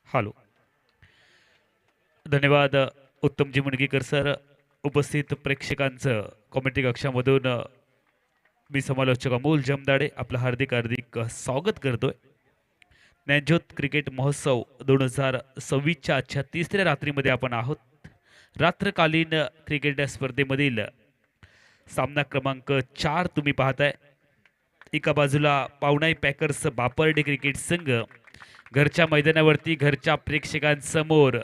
Speaker 3: hello धन्यवाद उत्तमजी मुणगीकर सर उपस्थित प्रेक्षकांचं कॉमेंट्री कक्षामधून मी समालोचक अमोल जमदाडे आपलं हार्दिक हार्दिक स्वागत करतोय ज्ञानज्योत क्रिकेट महोत्सव 2026च्या आजच्या तिसऱ्या रात्रीमध्ये आपण आहोत रात्रकालीन क्रिकेट स्पर्धेमधील सामना क्रमांक 4 तुम्ही पाहताय एका बाजूला पावनाई पॅकर्स बापर्डे क्रिकेट संघ घरच्या मैदानावरती घरच्या प्रेक्षकांसमोर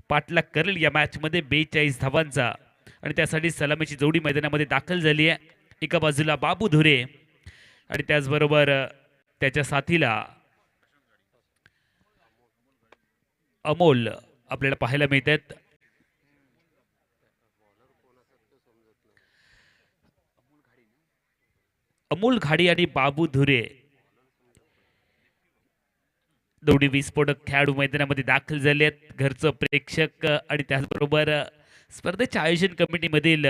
Speaker 3: पाठलाग करेल या मॅच मध्ये 42 धावांचा आणि त्यासाठी सलामीची जोडी मैदानामध्ये दाखल झाली आहे एका बाजूला बाबू धुरे आणि त्याचबरोबर त्याच्या साथीला अमोल आपल्याला पाहायला मिळतात अमोल घाडी आणि बाबू धुरे दोन्ही विस्फोटक खेळाडू मैदानामध्ये दाखल झाले आहेत घरचं प्रेक्षक आणि त्याचबरोबर स्पर्धेच्या आयोजन कमिटीमधील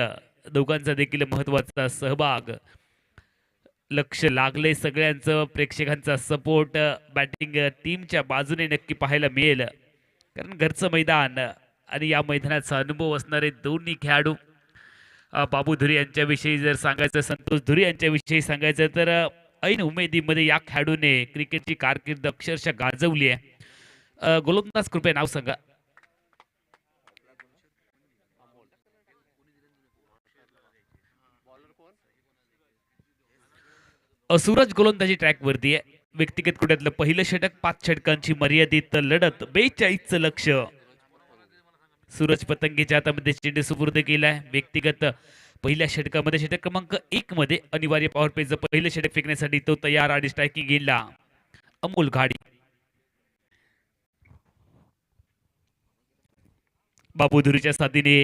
Speaker 3: दोघांचा देखील महत्वाचा सहभाग. लक्ष लागले सगळ्यांचं, प्रेक्षकांचा सपोर्ट बॅटिंग टीमच्या बाजूने नक्की पाहायला मिळेल, कारण घरचं मैदान आणि या मैदानाचा अनुभव असणारे दोन्ही खेळाडू. बाबू धुरी यांच्याविषयी जर सांगायचं, संतोष धुरी यांच्याविषयी सांगायचं तर ऐन उमेदीमध्ये या खेळाडूने क्रिकेटची कारकीर्द अक्षरशः गाजवली आहे. गोलंदाज कृपया नाव सांगा. सूरज गोलंदाजी ट्रॅकवरती आहे. व्यक्तिगत कुड्यातलं पहिलं षटक, 5 षटकांची मर्यादित लढत, 42चं लक्ष. सूरज पतंगीच्या हातामध्ये चेंडू सुपूर्द केलाय. व्यक्तिगत पहिल्या षटकामध्ये षटक क्रमांक 1 मध्ये अनिवार्य पॉवर प्लेचं पहिलं षटक फेकण्यासाठी तो तयार आणि स्ट्रायकिंग गेला अमोल घाडी. बाबू धुरीच्या साथीने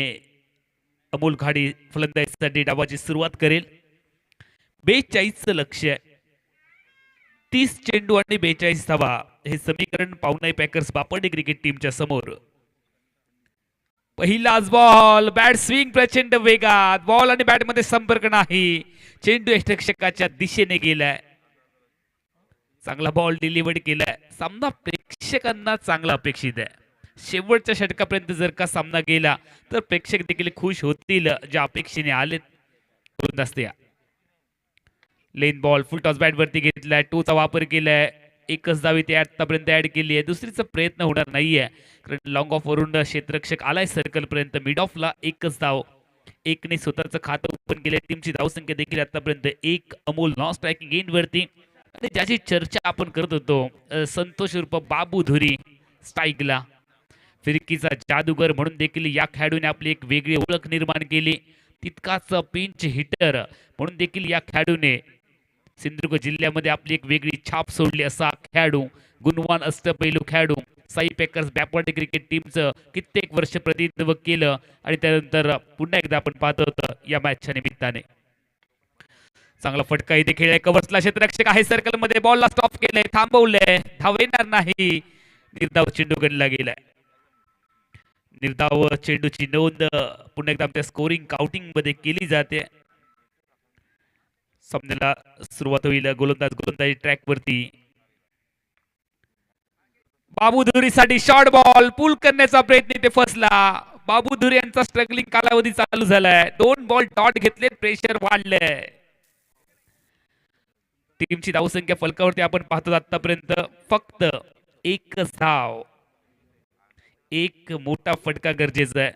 Speaker 3: अमोल घाडी फलंदाजीसाठी डावाची सुरुवात करेल. 42चं लक्ष आहे. 30 चेंडू आणि 42 धावा हे समीकरण पावनाई पॅकर्स बापडे क्रिकेट टीमच्या समोर. पहिलाच बॉल, बॅट स्विंग प्रचंड वेगात, बॉल आणि बॅट मध्ये संपर्क नाही. चेंडू यष्टरक्षकाच्या दिशेने गेलाय. चांगला बॉल डिलिव्हर्ड केलाय. सामना प्रेक्षकांना चांगला अपेक्षित आहे. शेवटच्या षटकापर्यंत जर का सामना गेला तर प्रेक्षक देखील खुश होतील, ज्या अपेक्षेने आलेत. गोलंदाज लेन बॉल फुल टॉस बॅट वरती घेतलाय. टोचा वापर केलाय. एकच धाव इथे आतापर्यंत ऍड केली आहे. दुसरीचा प्रयत्न होणार नाहीये, कारण लॉंग ऑफ वरून क्षेत्ररक्षक आलाय सर्कल पर्यंत. मिड ऑफला एकच धाव. एकने स्वतःचं खातं ओपन केलंय. टीमची धावसंख्या देखील आतापर्यंत 1. अमोल नॉन स्ट्रायकिंग एंड वरती. आणि ज्याची चर्चा आपण करत होतो, संतोष उर्फ बाबू धुरी स्ट्राईकला. फिरकीचा जादूगर म्हणून देखील या खेळाडूने आपली एक वेगळी ओळख निर्माण केली. तितकाच पिंच हिटर म्हणून देखील या खेळाडूने सिंधुदुर्ग जिल्ह्यामध्ये आपली एक वेगळी छाप सोडली. असा खेळाडू, गुणवान अष्टपैलू खेळाडू, साई पॅकर्स बॅकवर्ड क्रिकेट टीमचं कित्येक वर्ष प्रतिनिधित्व केलं. आणि त्यानंतर पुन्हा एकदा आपण पाहत होतं या मॅचच्या निमित्ताने. चांगला फटका इथे खेळलाय. कव्हर्सला क्षेत्ररक्षक आहे सर्कल मध्ये. बॉलला स्टॉप केलंय, थांबवलंय, धाव येणार नाही. निर्धाव चेंडू गणला गेलाय. निर्धाव चेंडूची नोंद पुन्हा एकदा आमच्या स्कोरिंग काउंटिंग मध्ये केली जाते. सामन्याला सुरुवात होईल. गोलंदाजी ट्रॅक वरती. बाबू धुरीसाठी शॉर्ट बॉल पुल करण्याचा प्रयत्न इथे फसला. बाबू धुरी यांचा स्ट्रगलिंग कालावधी चालू झालाय. 2 बॉल डॉट घेतले, प्रेशर वाढलंय. टीमची धावसंख्या फलकावरती आपण पाहतो आतापर्यंत फक्त 1 धाव. एक मोठा फटका गरजेचा आहे.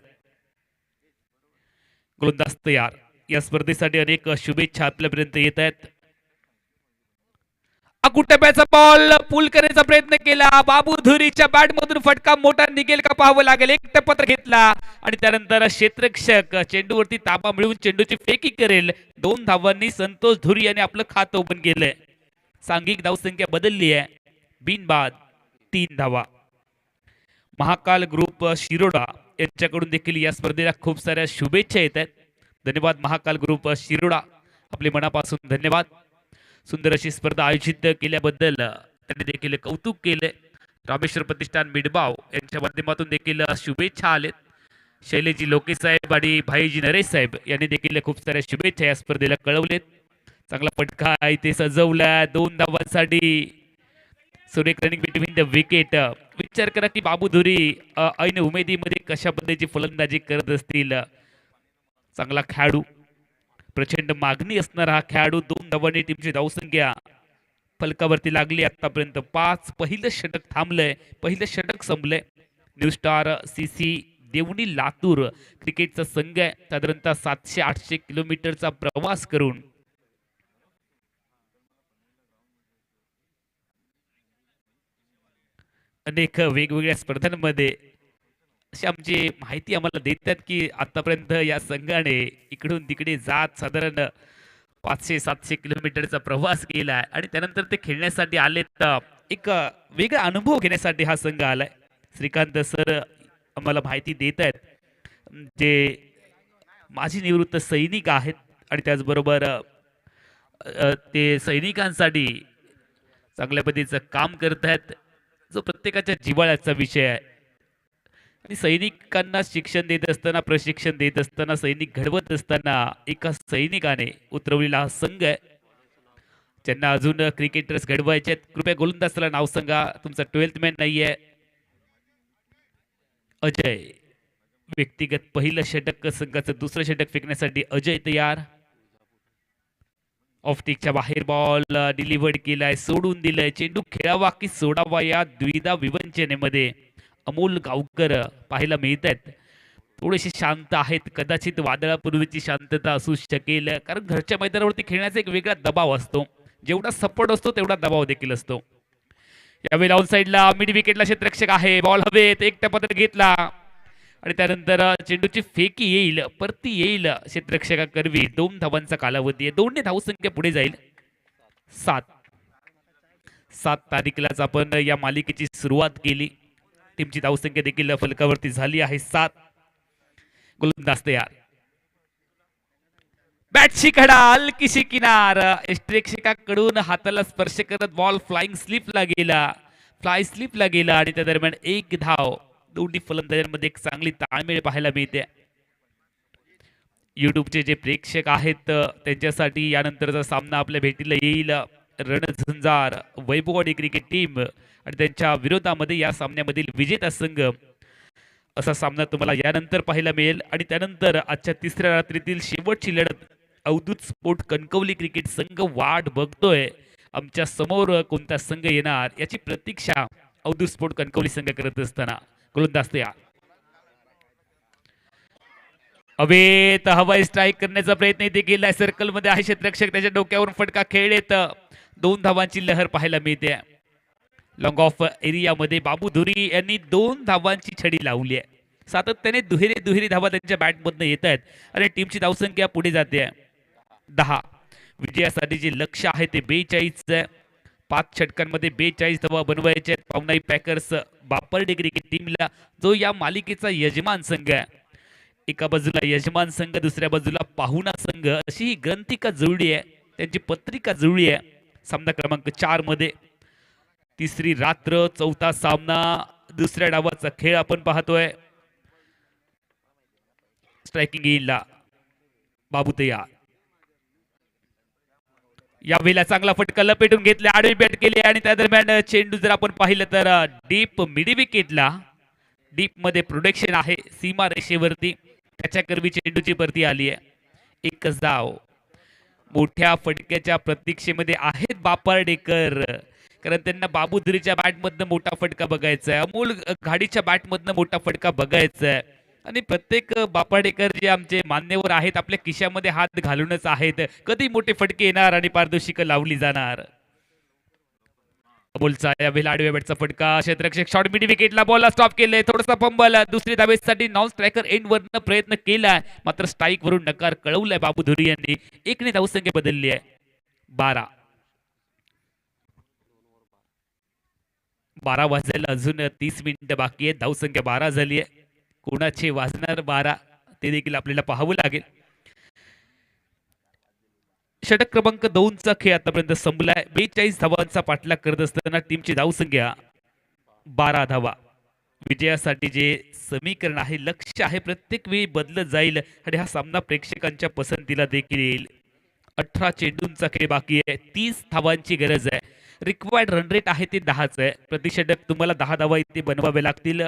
Speaker 3: गोलंदाज तयार. या स्पर्धेसाठी अनेक शुभेच्छा आपल्यापर्यंत येत आहेत. अकुटब्याचा बॉल पुल करण्याचा प्रयत्न केला. बाबू धुरीच्या बॅट मधून फटका मोठा निघेल का पाहावं लागेल. एक टप्पा घेतला आणि त्यानंतर क्षेत्ररक्षक चेंडूवरती ताबा मिळवून चेंडूची फेकी करेल. 2 धावांनी संतोष धुरी यांनी आपलं खातं ओपन केलंय. सांघिक धावसंख्या बदलली आहे. बिनबाद 3 धावा. महाकाल ग्रुप शिरोडा यांच्याकडून देखील या स्पर्धेला खूप साऱ्या शुभेच्छा येत आहेत. धन्यवाद महाकाल ग्रुप शिरोडा, आपले मनापासून धन्यवाद. सुंदर अशी स्पर्धा आयोजित केल्याबद्दल त्यांनी देखील कौतुक केले. रामेश्वर प्रतिष्ठान मिडबाव यांच्या माध्यमातून देखील शुभेच्छा आलेत. शैलेजी लोके साहेब आणि भाईजी नरेश साहेब यांनी देखील खूप साऱ्या शुभेच्छा या स्पर्धेला कळवलेत. चांगला फटका इथे सजवला 2 धावांसाठी. सुरेख रनिंग बिटवीन द विकेट. विचार करा की बाबू धुरी ऐन उमेदीमध्ये कशा पद्धतीची फलंदाजी करत असतील. चांगला खेळाडू, प्रचंड मागणी असणारा हा खेळाडू. 2 धावांनी टीमची धावसंख्या फलकावरती लागली. आतापर्यंत 5. पहिलं षटक थांबलंय, पहिलं षटक संपलंय. New star CC Deoni Latur क्रिकेटचा संघ आहे. साधारणतः 700-800 किलोमीटरचा प्रवास करून अनेक वेगवेगळ्या स्पर्धांमध्ये अशी आमची माहिती आम्हाला देतात की आतापर्यंत या संघाने इकडून तिकडे जात साधारण 500-700 किलोमीटरचा प्रवास केला आणि त्यानंतर ते खेळण्यासाठी आलेत. एक वेगळा अनुभव घेण्यासाठी हा संघ आलाय. श्रीकांत सर आम्हाला माहिती देत आहेत, जे माजी निवृत्त सैनिक आहेत आणि त्याचबरोबर ते सैनिकांसाठी चांगल्या पद्धतीचं काम करत आहेत, जो प्रत्येकाच्या जिव्हाळ्याचा विषय आहे. आणि सैनिकांना शिक्षण देत असताना, प्रशिक्षण देत असताना, सैनिक घडवत असताना एका सैनिकाने उतरवलेला हा संघ आहे. ज्यांना अजून क्रिकेटर्स घडवायचे आहेत, कृपया गोलंदाजाला नाव सांगा. तुमचा 12th मॅन नाहीये. अजय व्यक्तिगत पहिलं षटक, संघाचं दुसरं षटक फेकण्यासाठी अजय तयार. ऑफटिकच्या बाहेर बॉल डिलिव्हर्ड केलाय, सोडून दिलाय. चेंडू खेळावा की सोडावा या द्विधा विवंचनेमध्ये अमोल गावकर पाहायला मिळत आहेत. थोडेसे शांत आहेत. कदाचित वादळापूर्वीची शांतता असू शकेल, कारण घरच्या मैदानावरती खेळण्याचा एक वेगळा दबाव असतो. जेवढा सपोर्ट असतो तेवढा दबाव देखील असतो. यावेळी ऑन साईडला मिड विकेटला क्षेत्ररक्षक आहे. बॉल हवेत एकट्या पत्र घेतला आणि त्यानंतर चेंडूची फेकी येईल, परती येईल क्षेत्ररक्षकाकरवी. 2 धावांचा कालावधी आहे. 2ने धावसंख्या पुढे जाईल. 7 तारीखलाच आपण या मालिकेची सुरुवात केली. टीमची धावसंख्या देखील फलकावरती झाली आहे 7. गोलंदाज तयार. बॅटची कडा, हलकीशी किनार. यष्टिरक्षकाकडून हाताला स्पर्श करत बॉल फ्लाइंग स्लिपला गेला. फ्लाय स्लिपला गेला आणि त्या दरम्यान 1 धाव. दोन्ही फलंदाजांमध्ये एक चांगली ताळमेळ पाहायला मिळते. युट्यूबचे जे प्रेक्षक आहेत त्यांच्यासाठी यानंतरचा सामना आपल्या भेटीला येईल. रणझुंजार वैभववाडी क्रिकेट टीम आणि त्यांच्या विरोधामध्ये या सामन्यामधील विजेता संघ असा सामना तुम्हाला यानंतर पाहायला मिळेल. आणि त्यानंतर आजच्या तिसऱ्या रात्रीतील शेवटची लढत अवधूत स्पोर्ट कणकवली क्रिकेट संघ वाट बघतोय. आमच्या समोर कोणता संघ येणार याची प्रतीक्षा अवधूत स्पोर्ट कणकवली संघ करत असताना गोलंदाज तयार. हवेत हवाई स्ट्राईक करण्याचा प्रयत्न इथे केलाय. सर्कल मध्ये आहे क्षेत्ररक्षक, त्याच्या डोक्यावरून फटका खेळेत 2 धावांची लहर पाहायला मिळते. लॉंग ऑफ एरियामध्ये बाबू धुरी यांनी 2 धावांची छडी लावली आहे. सातत्याने दुहेरी धावा त्यांच्या बॅटमधनं येत आहेत आणि टीमची धावसंख्या पुढे जाते. 10 विजयासाठी जे लक्ष्य आहे ते 42 आहे. 5 षटकांमध्ये 42 धावा बनवायच्या आहेत पावनाई पॅकर्स बापर्डे क्रिकेट टीमला, जो या मालिकेचा यजमान संघ आहे. एका बाजूला यजमान संघ, दुसऱ्या बाजूला पाहुणा संघ, अशी ही ग्रंथिका जुळली आहे, त्यांची पत्रिका जुळली आहे. सामना क्रमांक 4 मध्ये तिसरी रात्र, 4था सामना, दुसऱ्या डावाचा खेळ आपण पाहतोय. स्ट्रायकिंग येईलला बाबू तयार. यावेळेला चांगला फटका लपेटून घेतला, आडवी बॅट केली आणि त्या दरम्यान चेंडू जर आपण पाहिलं तर डीप मिड विकेटला. डीप मध्ये प्रोडक्शन आहे सीमा रेषेवरती, त्याच्या करवी चेंडूची परती आली आहे. 1 धाव. मोठ्या फटक्याच्या प्रतीक्षेमध्ये आहेत बापर्डेकर, कारण त्यांना बाबूधुरीच्या बॅटमधनं मोठा फटका बघायचा आहे, अमोल घाडीच्या बॅटमधनं मोठा फटका बघायचा आहे. आणि प्रत्येक बापाडेकर जे आमचे मान्यवर आहेत आपल्या खिशामध्ये हात घालूनच आहेत, कधी मोठे फटके येणार आणि पारदर्शिका लावली जाणार. अमोलचा यावेळेला आडव्या बॅटचा फटका, क्षेत्ररक्षक शॉर्ट मिड विकेटला बॉलला स्टॉप केले. थोडासा फंबल, दुसरी धावेसाठी नॉन स्ट्रायकर एंड वरनं प्रयत्न केलाय, मात्र स्ट्राईक वरून नकार कळवलाय बाबू धुरी यांनी. 1ने धावसंख्या बदलली आहे. 12 वाजायला अजून 30 मिनिटं बाकी आहेत. धावसंख्या 12 झाली आहे. कोणाचे वाजणार 12 ते देखील आपल्याला पाहावं लागेल. षटक क्रमांक 2चा खेळ आतापर्यंत संपलाय. 42 धावांचा पाठलाग करत असताना टीमची धावसंख्या 12 धावा. विजयासाठी जे समीकरण आहे, लक्ष्य आहे, प्रत्येक वेळी बदलत जाईल आणि हा सामना प्रेक्षकांच्या पसंतीला देखील येईल. 18 चेंडूंचा खेळ बाकी आहे. 30 धावांची गरज आहे. रिक्वायर्ड रन रेट आहे ते 10च आहे. प्रतिषटक तुम्हाला 10 धावा इथे बनवावे लागतील.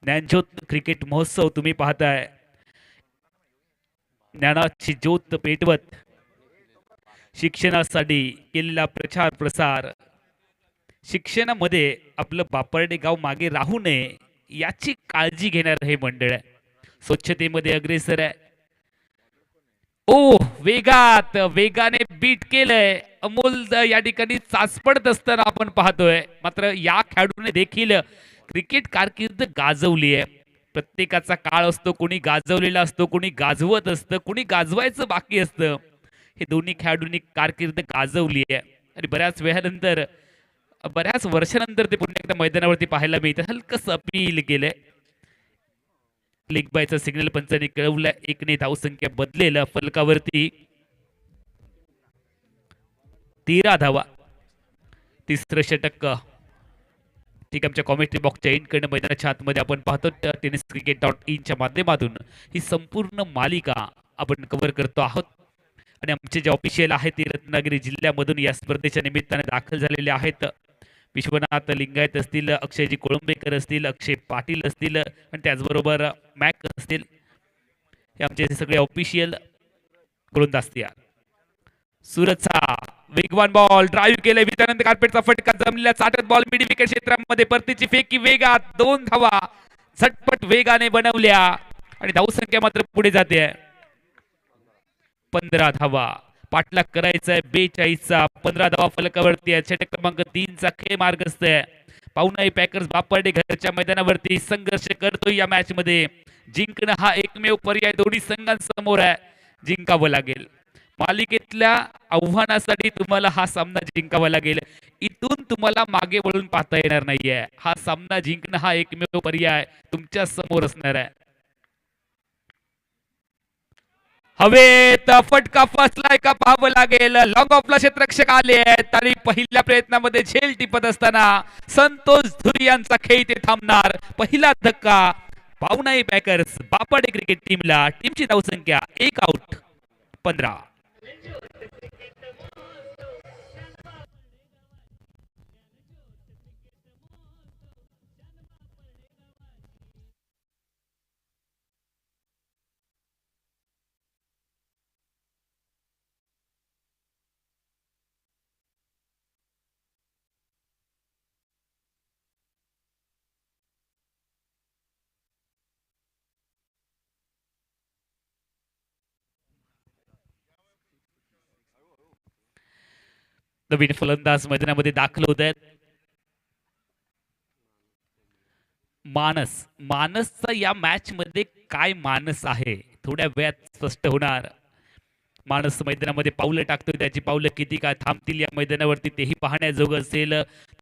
Speaker 3: ज्ञानज्योत क्रिकेट महोत्सव तुम्ही पाहताय. ज्ञानाची ज्योत पेटवत शिक्षणासाठी केलेला प्रचार प्रसार, शिक्षणामध्ये आपलं बापर्डे गाव मागे राहू नये याची काळजी घेणार हे मंडळ आहे. स्वच्छतेमध्ये अग्रेसर आहे. वेगाने बीट केलंय. अमोल या ठिकाणी चाचपडत असताना आपण पाहतोय, मात्र या खेळाडूने देखील क्रिकेट कारकीर्द गाजवली आहे. प्रत्येकाचा काळ असतो, कोणी गाजवलेला असतो, कोणी गाजवत असतं, कोणी गाजवायचं बाकी असतं. हे दोन्ही खेळाडूंनी कारकीर्द गाजवली आहे आणि बऱ्याच वेळानंतर, बऱ्याच वर्षानंतर ते पुन्हा एकदा मैदानावरती पाहायला मिळतं. हलकसं अपील केलंय. लेग बायचा सिग्नल पंचांनी कळवलाय. 1ने धावसंख्या बदलेल फलकावरती. 13 धावा. तिसरं षटक ठीक आहे, आमच्या कॉमेंट्री बॉक्सच्या इनकडनं मैदानाच्या आतमध्ये आपण पाहतो tenniscricket.in च्या माध्यमातून ही संपूर्ण मालिका आपण कव्हर करतो आहोत. आणि आमचे जे ऑफिशियल आहेत ते रत्नागिरी जिल्ह्यामधून या स्पर्धेच्या निमित्ताने दाखल झालेले आहेत. विश्वनाथ लिंगायत असतील, अक्षयजी कोळंबेकर असतील, अक्षय पाटील असतील आणि त्याचबरोबर मॅक असतील. हे आमचे सगळे ऑफिशियल गोलंदाज तयार. सूरजचा वेगवान बॉल ड्राईव्ह केले, विद्यानंद कार्पेटचा फटका जमलेला चाटत बॉल मिड विकेट क्षेत्रामध्ये परतीची फेकी वेगात 2 धावा झटपट वेगाने बनवल्या आणि धावसंख्या मात्र पुढे जाते. 15 धावा पाठलाग करायचा आहे 42चा. 15 धावा फलकावरती आहे. षटक क्रमांक 3चा खेळ मार्गस्थ आहे. पाहुणाई पॅकर्स बापर्डे घरच्या मैदानावरती संघर्ष करतोय या मॅच मध्ये. जिंकणं हा एकमेव पर्याय दोन्ही संघांसमोर आहे. जिंकावं लागेल. मालिकेतल्या आव्हानासाठी तुम्हाला हा सामना जिंकावा लागेल. इथून तुम्हाला मागे वळून पाहता येणार नाहीये. हा सामना जिंकणं हा एकमेव पर्याय तुमच्या समोर असणार आहे. हवेत फटका फसलाय का पाहावं लागेल. लॉंग ऑफला क्षेत्ररक्षक आले आहेत आणि पहिल्या प्रयत्नामध्ये झेल टिपत असताना संतोष धुरी यांचा खेळ ते थांबणार. पहिला धक्का पाहुणाई पॅकर्स बापाडे क्रिकेट टीमला. टीमची धावसंख्या 1 आउट 15. नवीन फलंदाज मैदानामध्ये दाखल होत आहेत. मानसचा या मॅच मध्ये काय मानस आहे थोड्या वेळात स्पष्ट होणार. मानस मैदानामध्ये पावलं टाकतोय. त्याची पावलं किती काय थांबतील या मैदानावरती तेही पाहण्याजोगं असेल.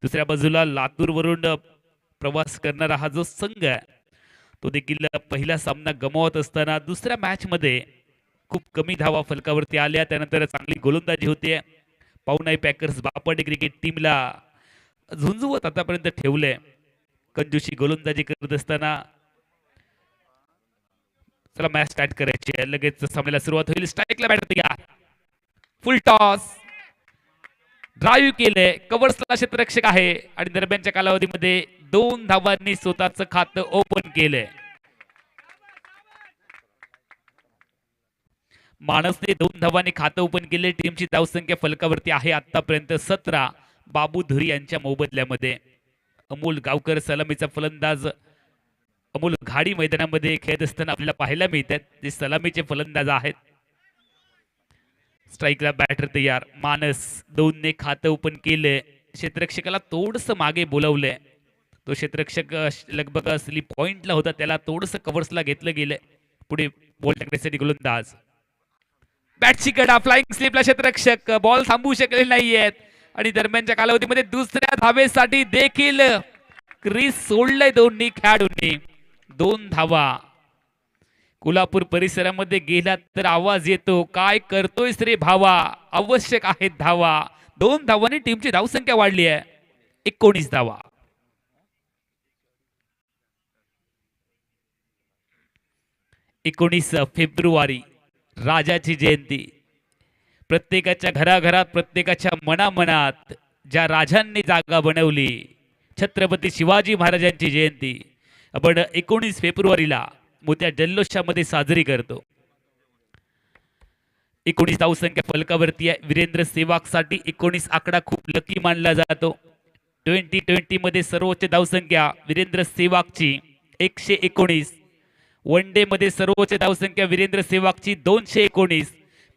Speaker 3: दुसऱ्या बाजूला लातूर वरून प्रवास करणारा हा जो संघ आहे तो देखील पहिला सामना गमावत असताना दुसऱ्या मॅच मध्ये खूप कमी धावा फलकावरती आल्या. त्यानंतर चांगली गोलंदाजी होते. पाहुणाई पॅकर्स बापर्डे क्रिकेट टीमला झुंजवत आतापर्यंत ठेवलंय. कंजूशी गोलंदाजी करत असताना चला मॅच स्टार्ट करायची आहे. लगेच सामन्याला सुरुवात होईल. स्ट्राईकला बॅट घ्या. फुल टॉस ड्राईव्ह केले. कव्हर्सला क्षेत्ररक्षक आहे आणि दरम्यानच्या कालावधीमध्ये 2 धावांनी स्वतःचं खातं ओपन केलंय. मानसने 2 धावांनी खातं ओपन केले. टीमची धावसंख्या फलकावरती आहे आतापर्यंत 17. बाबू धुरी यांच्या मोबदल्यामध्ये अमोल गावकर सलामीचा फलंदाज. अमोल घाडी मैदानामध्ये खेळत असताना आपल्याला पाहायला मिळतात. ते सलामीचे फलंदाज आहेत. स्ट्राईकला बॅटर तयार. मानस 2ने खातं ओपन केले. क्षेत्ररक्षकाला थोडस मागे बोलावलंय. तो क्षेत्ररक्षक लगभग स्लिप पॉइंटला होता. त्याला थोडस कव्हर्सला घेतलं गेलंय. पुढे बॉल टाकण्यासाठी गोलंदाज. बॅटची कडा फ्लाइंग स्लिपला क्षेत्ररक्षक बॉल थांबवू शकले नाहीयेत आणि दरम्यानच्या कालावधीमध्ये दुसऱ्या धावेसाठी देखील क्रीज सोडलंय दोन्ही खेळाडूंनी. 2 धावा. कोल्हापूर परिसरामध्ये गेला तर आवाज येतो काय करतोय रे भावा. आवश्यक आहेत धावा. 2 धावांनी टीमची धावसंख्या वाढली आहे 19 धावा. फेब्रुवारी राजाची जयंती. प्रत्येकाच्या घराघरात प्रत्येकाच्या मनामनात ज्या राजांनी जागा बनवली छत्रपती शिवाजी महाराजांची जयंती आपण 19 फेब्रुवारीला मोठ्या जल्लोषामध्ये साजरी करतो. 19 धावसंख्या फलकावरती आहे. वीरेंद्र सेवागसाठी 19 आकडा खूप लकी मानला जातो. 2020 मध्ये सर्वोच्च धावसंख्या वीरेंद्र सेवागची 119. वन डे मध्ये सर्वोच्च धावसंख्या वीरेंद्र सेवागची 219.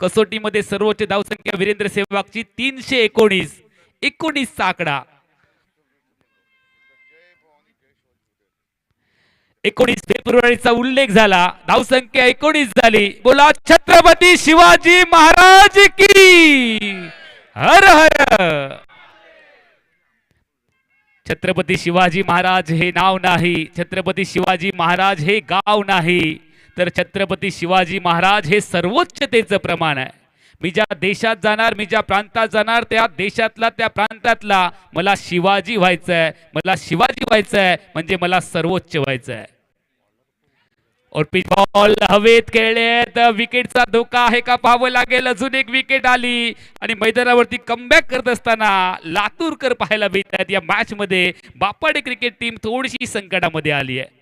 Speaker 3: कसोटीमध्ये सर्वोच्च धावसंख्या वीरेंद्र सेवागची 319. 19चा आकडा. 19 फेब्रुवारीचा उल्लेख झाला. धावसंख्या 19 झाली. बोला छत्रपती शिवाजी महाराज की हर हर. छत्रपती शिवाजी महाराज हे नाव नाही. छत्रपती शिवाजी महाराज हे गाव नाही. तर छत्रपती शिवाजी महाराज हे सर्वोच्चतेचं प्रमाण आहे. मी ज्या देशात जाणार, मी ज्या प्रांतात जाणार, त्या देशातला त्या प्रांतातला मला शिवाजी व्हायचंय, मला शिवाजी व्हायचंय म्हणजे मला सर्वोच्च व्हायचंय. और पिच बॉल हवेत खेळलेत, विकेटचा धोका आहे का पाहावं लागेल. अजून एक विकेट आली आणि मैदानावरती कमबॅक करत असताना लातूरकर पाहायला मिळतात. या मॅच मध्ये बापाडे क्रिकेट टीम थोडीशी संकटामध्ये आली आहे.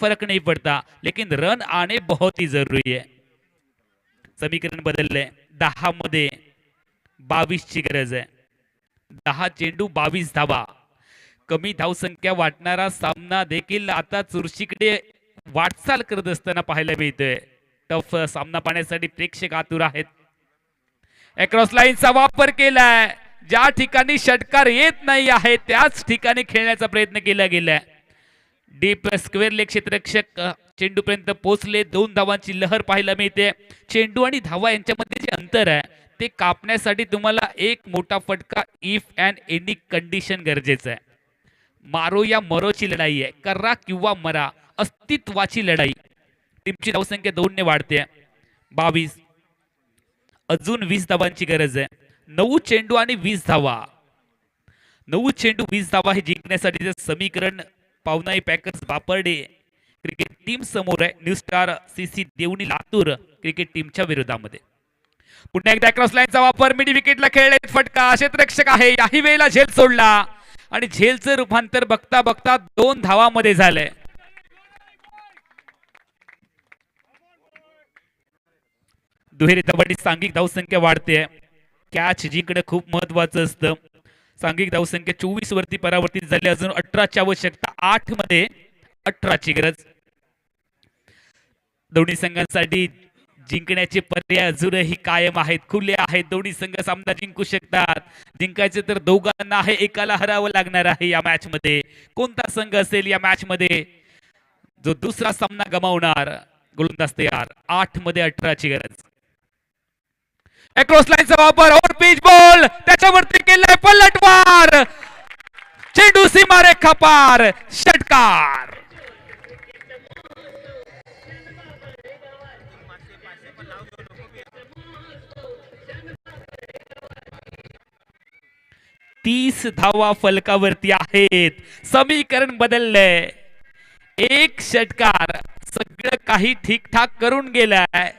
Speaker 3: फर्क नहीं पड़ता, लेकिन रन आने बहुत ही जरूरी है. समीकरण बदलले. 10 मध्ये 22 ची गरज आहे. 10 चेंडू 22 धावा. कमी धावसंख्या वाटणारा सामना देखील आता चुरशीकडे वाटचाल करत असताना पाहायला मिळतोय. टफ सामना पाहण्यासाठी प्रेक्षक आतुर आहेत. अक्रॉस लाईनचा वापर केलाय. ज्या ठिकाणी षटकार येत नाही आहे त्याच ठिकाणी खेळण्याचा प्रयत्न केला गेलाय. डीप स्क्वेअर लेग क्षेत्ररक्षक चेंडू पर्यंत पोहोचले. 2 धावांची लहर पाहायला मिळते. चेंडू आणि धावा यांच्यामध्ये जे अंतर आहे ते कापण्यासाठी तुम्हाला एक मोठा फटका इफ अँड एनी कंडिशन गरजेचं आहे. मारो या मरोची लढाई आहे. करा किंवा मरा, अस्तित्वाची लढाई. टीमची धावसंख्या 2 ने वाढते. 22. अजून 20 धावांची गरज आहे. 9 चेंडू आणि 20 धावा. 9 चेंडू 20 धावा हे जिंकण्यासाठी समीकरण Pavnai packers Baparde cricket team समोर आहे. New star CC Devni Latur cricket टीमच्या विरोधामध्ये. पुन्हा एकदा क्रॉस लाईनचा वापर. मिडी विकेटला खेळले. फटका. क्षेत्ररक्षक आहे. याही वेळेला झेल सोडला आणि झेलचं रूपांतर बघता बघता 2 धावामध्ये झालंय. दुहेरी धावांची सांघिक धावसंख्या वाढते. कॅच जिंकणं खूप महत्वाचं असतं. सांघिक धावसंख्या 24 वरती परावर्तित झाली. अजून 18ची आवश्यकता. 8 मध्ये 18ची गरज. दोन्ही संघांसाठी जिंकण्याचे पर्याय अजूनही कायम आहेत, खुले आहेत. दोन्ही संघ सामना जिंकू शकतात. जिंकायचे तर दोघांना आहे, एकाला हरावं लागणार आहे. या मॅच मध्ये कोणता संघ असेल या मॅच मध्ये जो दुसरा सामना गमावणार? गोलंदाज तयार. 8 मध्ये 18ची गरज. क्रॉस लाईनचा वापर. और पिच बॉल त्याच्यावरती केलाय पलटवार. चेंडू सीमारेखा पार. षटकार. तीस धावा फलकावरती आहेत. समीकरण बदललंय. एक षटकार सगळं काही ठीकठाक करून गेलाय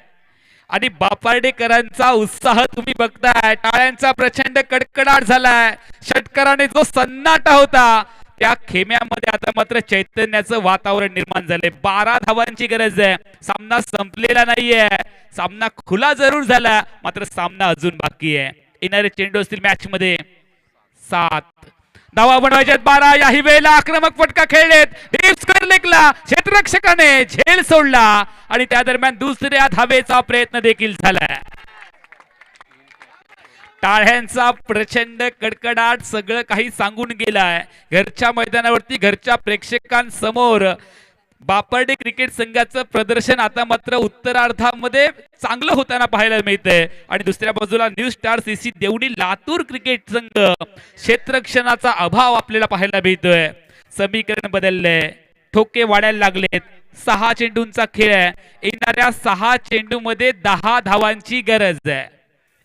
Speaker 3: आणि बापार्डेकरांचा उत्साह तुम्ही बघताय. टाळ्यांचा प्रचंड कडकडाट झालाय. षटकाराने जो सन्नाटा होता त्या खेम्यामध्ये आता मात्र चैतन्याचं वातावरण निर्माण झालंय. 12 धावांची गरज आहे. सामना संपलेला नाहीये. सामना खुला जरूर झाला, मात्र सामना अजून बाकी आहे. येणारे चेंडू असतील मॅच मध्ये 7 धावा बनवायच्यात. 12. याही वेळेला आक्रमक फटका खेळलेत. डीप स्क्वेअर लेगला क्षेत्ररक्षकाने झेल सोडला आणि त्या दरम्यान दुसऱ्या धावेचा प्रयत्न देखील झाला. टाळ्यांचा प्रचंड कडकडाट सगळं काही सांगून गेलाय. घरच्या मैदानावरती घरच्या प्रेक्षकांसमोर बापर्डे क्रिकेट संघाचं प्रदर्शन आता मात्र उत्तरार्धामध्ये चांगलं होताना पाहायला मिळतंय आणि दुसऱ्या बाजूला new star CC Devni Latur cricket संघ क्षेत्ररक्षणाचा अभाव आपल्याला पाहायला मिळतोय. समीकरण बदलले, ठोके वाढायला लागलेत. 6 चेंडूंचा खेळ आहे. येणाऱ्या 6 चेंडूमध्ये 10 धावांची गरज आहे.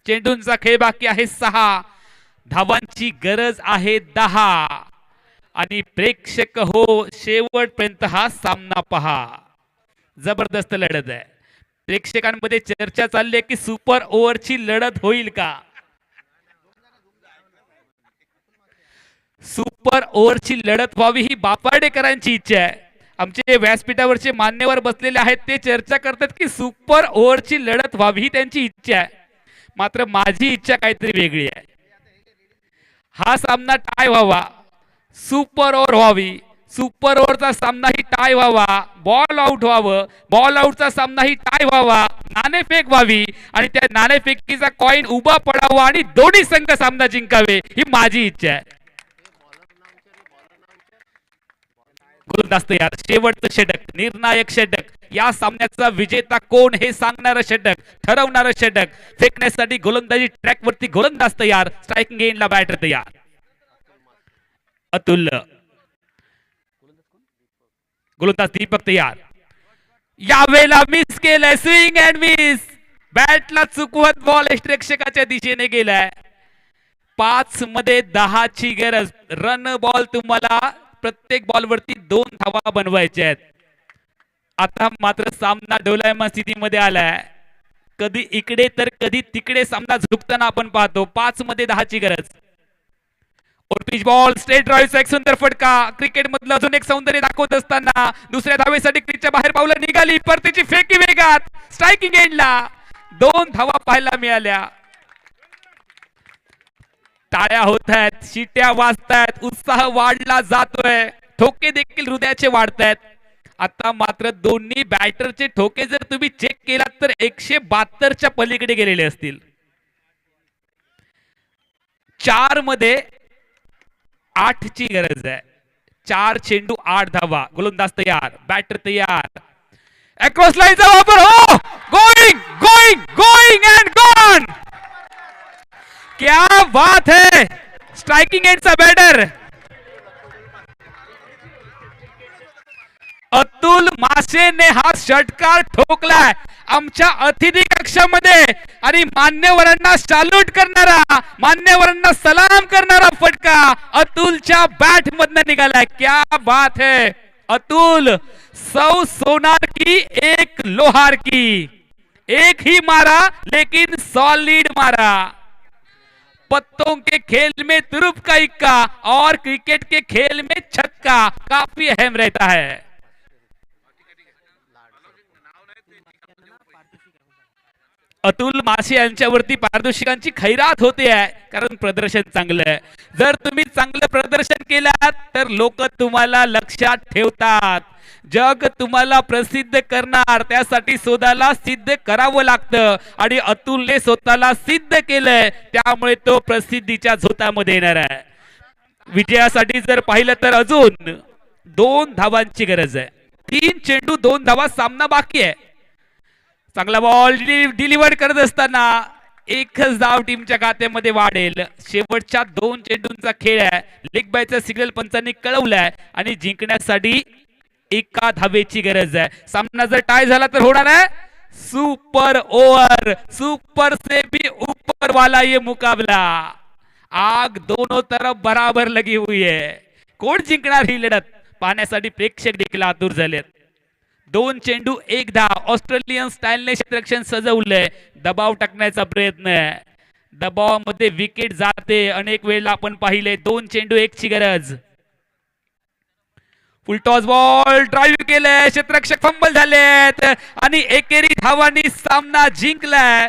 Speaker 3: चेंडूंचा खेळ बाकी आहे 6, धावांची गरज आहे 10 आणि प्रेक्षक हो शेवटपर्यंत हा सामना पहा. जबरदस्त लढत आहे. प्रेक्षकांमध्ये चर्चा चालली आहे की सुपर ओव्हरची लढत होईल का. सुपर ओव्हरची लढत व्हावी ही बापार्डेकरांची इच्छा आहे. आमचे व्यासपीठावरचे मान्यवर बसलेले आहेत ते चर्चा करतात की सुपर ओव्हरची लढत व्हावी ही त्यांची इच्छा आहे. मात्र माझी इच्छा काहीतरी वेगळी आहे. हा सामना टाय व्हावा, सुपर ओव्हर व्हावी. सुपर ओव्हरचा सामना ही टाय व्हावा, बॉल आउट व्हावं. बॉल आउटचा सामना ही टाय व्हावा, नाणेफेक व्हावी आणि त्या नाणेफेकीचा कॉइन उभा पडावा आणि दोन्ही संघ सामना जिंकावे ही माझी इच्छा आहे. गोलंदाज तयार. शेवटचं षटक, निर्णायक षटक. या सामन्याचा विजेता कोण हे सांगणारं षटक, ठरवणारं षटक. फेकण्यासाठी गोलंदाजी ट्रॅक वरती गोलंदाज तयार. स्ट्रायकिंग एंडला बॅटर तयार. अतुल. गोलंदाज दीपक तयार. यावेळेला मिस केलंय, स्विंग अँड मिस. बॅटला चुकवत बॉल प्रेक्षकाच्या दिशेने गेलाय. 5 मध्ये 10 ची गरज. रन बॉल तुम्हाला प्रत्येक बॉल वरती 2 धावा बनवायच्या आहेत. आता मात्र सामना डोलायमान स्थितीमध्ये आलाय. कधी इकडे तर कधी तिकडे सामना झुकताना आपण पाहतो. 5 मध्ये 10 ची गरज. पिच बॉल, स्ट्रेट ड्राईव्हचा एक सुंदर फटका. क्रिकेट मधलं अजून एक सौंदर्य दाखवत असताना दुसऱ्या धावेसाठी क्रिकेटच्या बाहेर पावलं निघाली. परतीची फेकी वेगात. स्ट्रायकिंग एंडला 2 धावा पाहायला मिळाल्या. टाळ्या होत आहेत, शिट्या वाजतायत, उत्साह वाढला जातोय, ठोके देखील हृदयाचे वाढतायत. आता मात्र दोन्ही बॅटरचे ठोके जर तुम्ही चेक केलात तर 172च्या पलीकडे गेलेले असतील. 4 मध्ये 8 ची गरज आहे. 4 चेंडू 8 धावा. गोलंदाज तयार, बॅटर तयार. अक्रॉस लाईनचा वापर. हो, going going going and gone. क्या बात है. स्ट्राइकिंग एंडचा बॅटर अतुल मासेने हा षटकार ठोकलाय आमच्या अतिथी कक्षामध्ये आणि मान्यवरांना सॅल्यूट करणारा, मान्यवरांना सलाम करणारा फटका अतुलच्या बॅट मधनं निघालाय. क्या बात है. अतुल, 100 सोनार की एक लोहार की. एक ही मारा लेकिन सॉलिड मारा. पत्तों के खेल में तुरुप का इक्का और क्रिकेट के खेल में छक्का काफी अहम रहता है. अतुल मासे यांच्यावरती पारितोषिकांची खैरात होते आहे कारण प्रदर्शन चांगलं आहे. जर तुम्ही चांगलं प्रदर्शन केलात तर लोक तुम्हाला लक्षात ठेवतात. जग तुम्हाला प्रसिद्ध करणार, त्यासाठी स्वतःला सिद्ध करावं लागतं आणि अतुलने स्वतःला सिद्ध केलंय, त्यामुळे तो प्रसिद्धीच्या झोतामध्ये येणार आहे. विजयासाठी जर पाहिलं तर अजून 2 धावांची गरज आहे. 3 चेंडू 2 धावा, सामना बाकी आहे. चांगला बॉल डिलिव्हर करत असताना एकच धाव टीमच्या खात्यामध्ये वाढेल. शेवटच्या 2 चेंडूंचा खेळ आहे. लेग बायचा सिग्नल पंचांनी कळवलाय आणि जिंकण्यासाठी 1 धावेची गरज आहे. सामना जर टाय झाला तर होणार आहे सुपर ओव्हर. सुपर से भी ऊपर वाला ये मुकाबला. आग दोनों तरफ बराबर लगी हुई है. कोण जिंकणार ही लढत पाहण्यासाठी प्रेक्षक देखील आतुर झालेत. 2 चेंडू 1 धाव. ऑस्ट्रेलियन स्टाईलने क्षेत्ररक्षण सजवलंय. दबाव टाकण्याचा प्रयत्न आहे. दबावामध्ये विकेट जाते. अनेक वेळेला आपण पाहिले. 2 चेंडू 1 ची गरज. फुलटॉस बॉल ड्राईव्ह केलंय. क्षेत्ररक्षक फंबल झालेत आणि एकेरी धावांनी सामना जिंकलाय.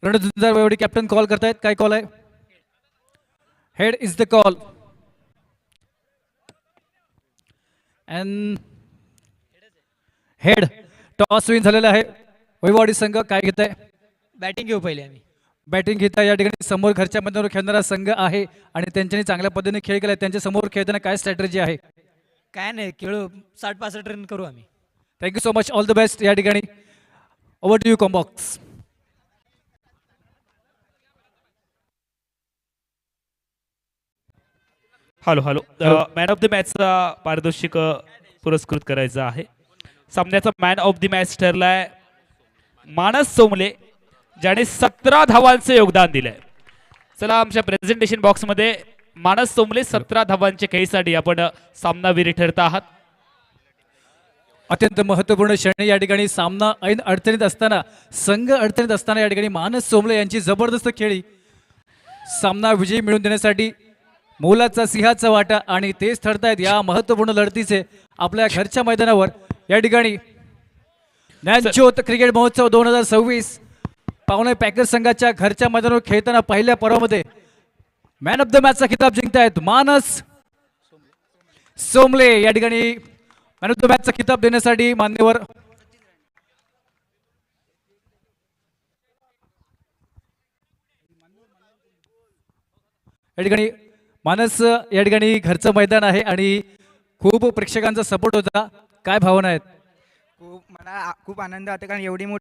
Speaker 4: रणझुंजारवाडी कॅप्टन कॉल करतायत. काय कॉल आहे? Head is the call. And head toss win झालेला आहे. वैभववाडी संघ काय घेत आहे?
Speaker 5: बॅटिंग घेऊ पहिले आम्ही.
Speaker 4: बॅटिंग घेता या ठिकाणी समोर घरच्या मैदानावर खेळणारा संघ आहे आणि त्यांच्यानी चांगल्या पद्धतीने खेळ केला. त्यांच्या समोर खेळताना काय स्ट्रॅटेजी आहे?
Speaker 5: काय नाही खेळू 60-65 रन करू आम्ही.
Speaker 4: Thank you so much. All the best. या ठिकाणी ओव्हर टू यू कॉम्बॉक्स.
Speaker 3: Hello hello. Man of the मॅचचा पारितोषिक पुरस्कृत करायचं आहे. सामन्याचा मॅन ऑफ द मॅच ठरलाय मानस सोमले, ज्याने 17 धावांचे योगदान दिलंय. चला आमच्या प्रेझेंटेशन बॉक्समध्ये मानस सोमले 17 धावांच्या खेळीसाठी आपण सामनावीर ठरत आहात.
Speaker 4: अत्यंत महत्त्वपूर्ण क्षणी या ठिकाणी. सामना ऐन अडचणीत असताना, संघ अडचणीत असताना या ठिकाणी मानस सोमले यांची जबरदस्त खेळी सामना विजयी मिळवून देण्यासाठी मोलाचा सिंहाचा वाटा आणि तेच ठरतायत या महत्त्वपूर्ण लढतीचे आपल्या घरच्या मैदानावर. या ठिकाणी ज्ञानज्योत क्रिकेट महोत्सव 2026 पावणे पॅकर संघाच्या घरच्या मैदानावर खेळताना पहिल्या पर्वामध्ये मॅन ऑफ द मॅचचा खिताब जिंकतायत मानस सोमले. या ठिकाणी मॅन ऑफ द मॅचचा खिताब देण्यासाठी मान्यवर या ठिकाणी मानस या ठिकाणी घरचं मैदान आहे आणि खूप प्रेक्षकांचा सपोर्ट होता. काय भावना आहेत?
Speaker 6: मला खूप आनंद होता कारण एवढी मोठी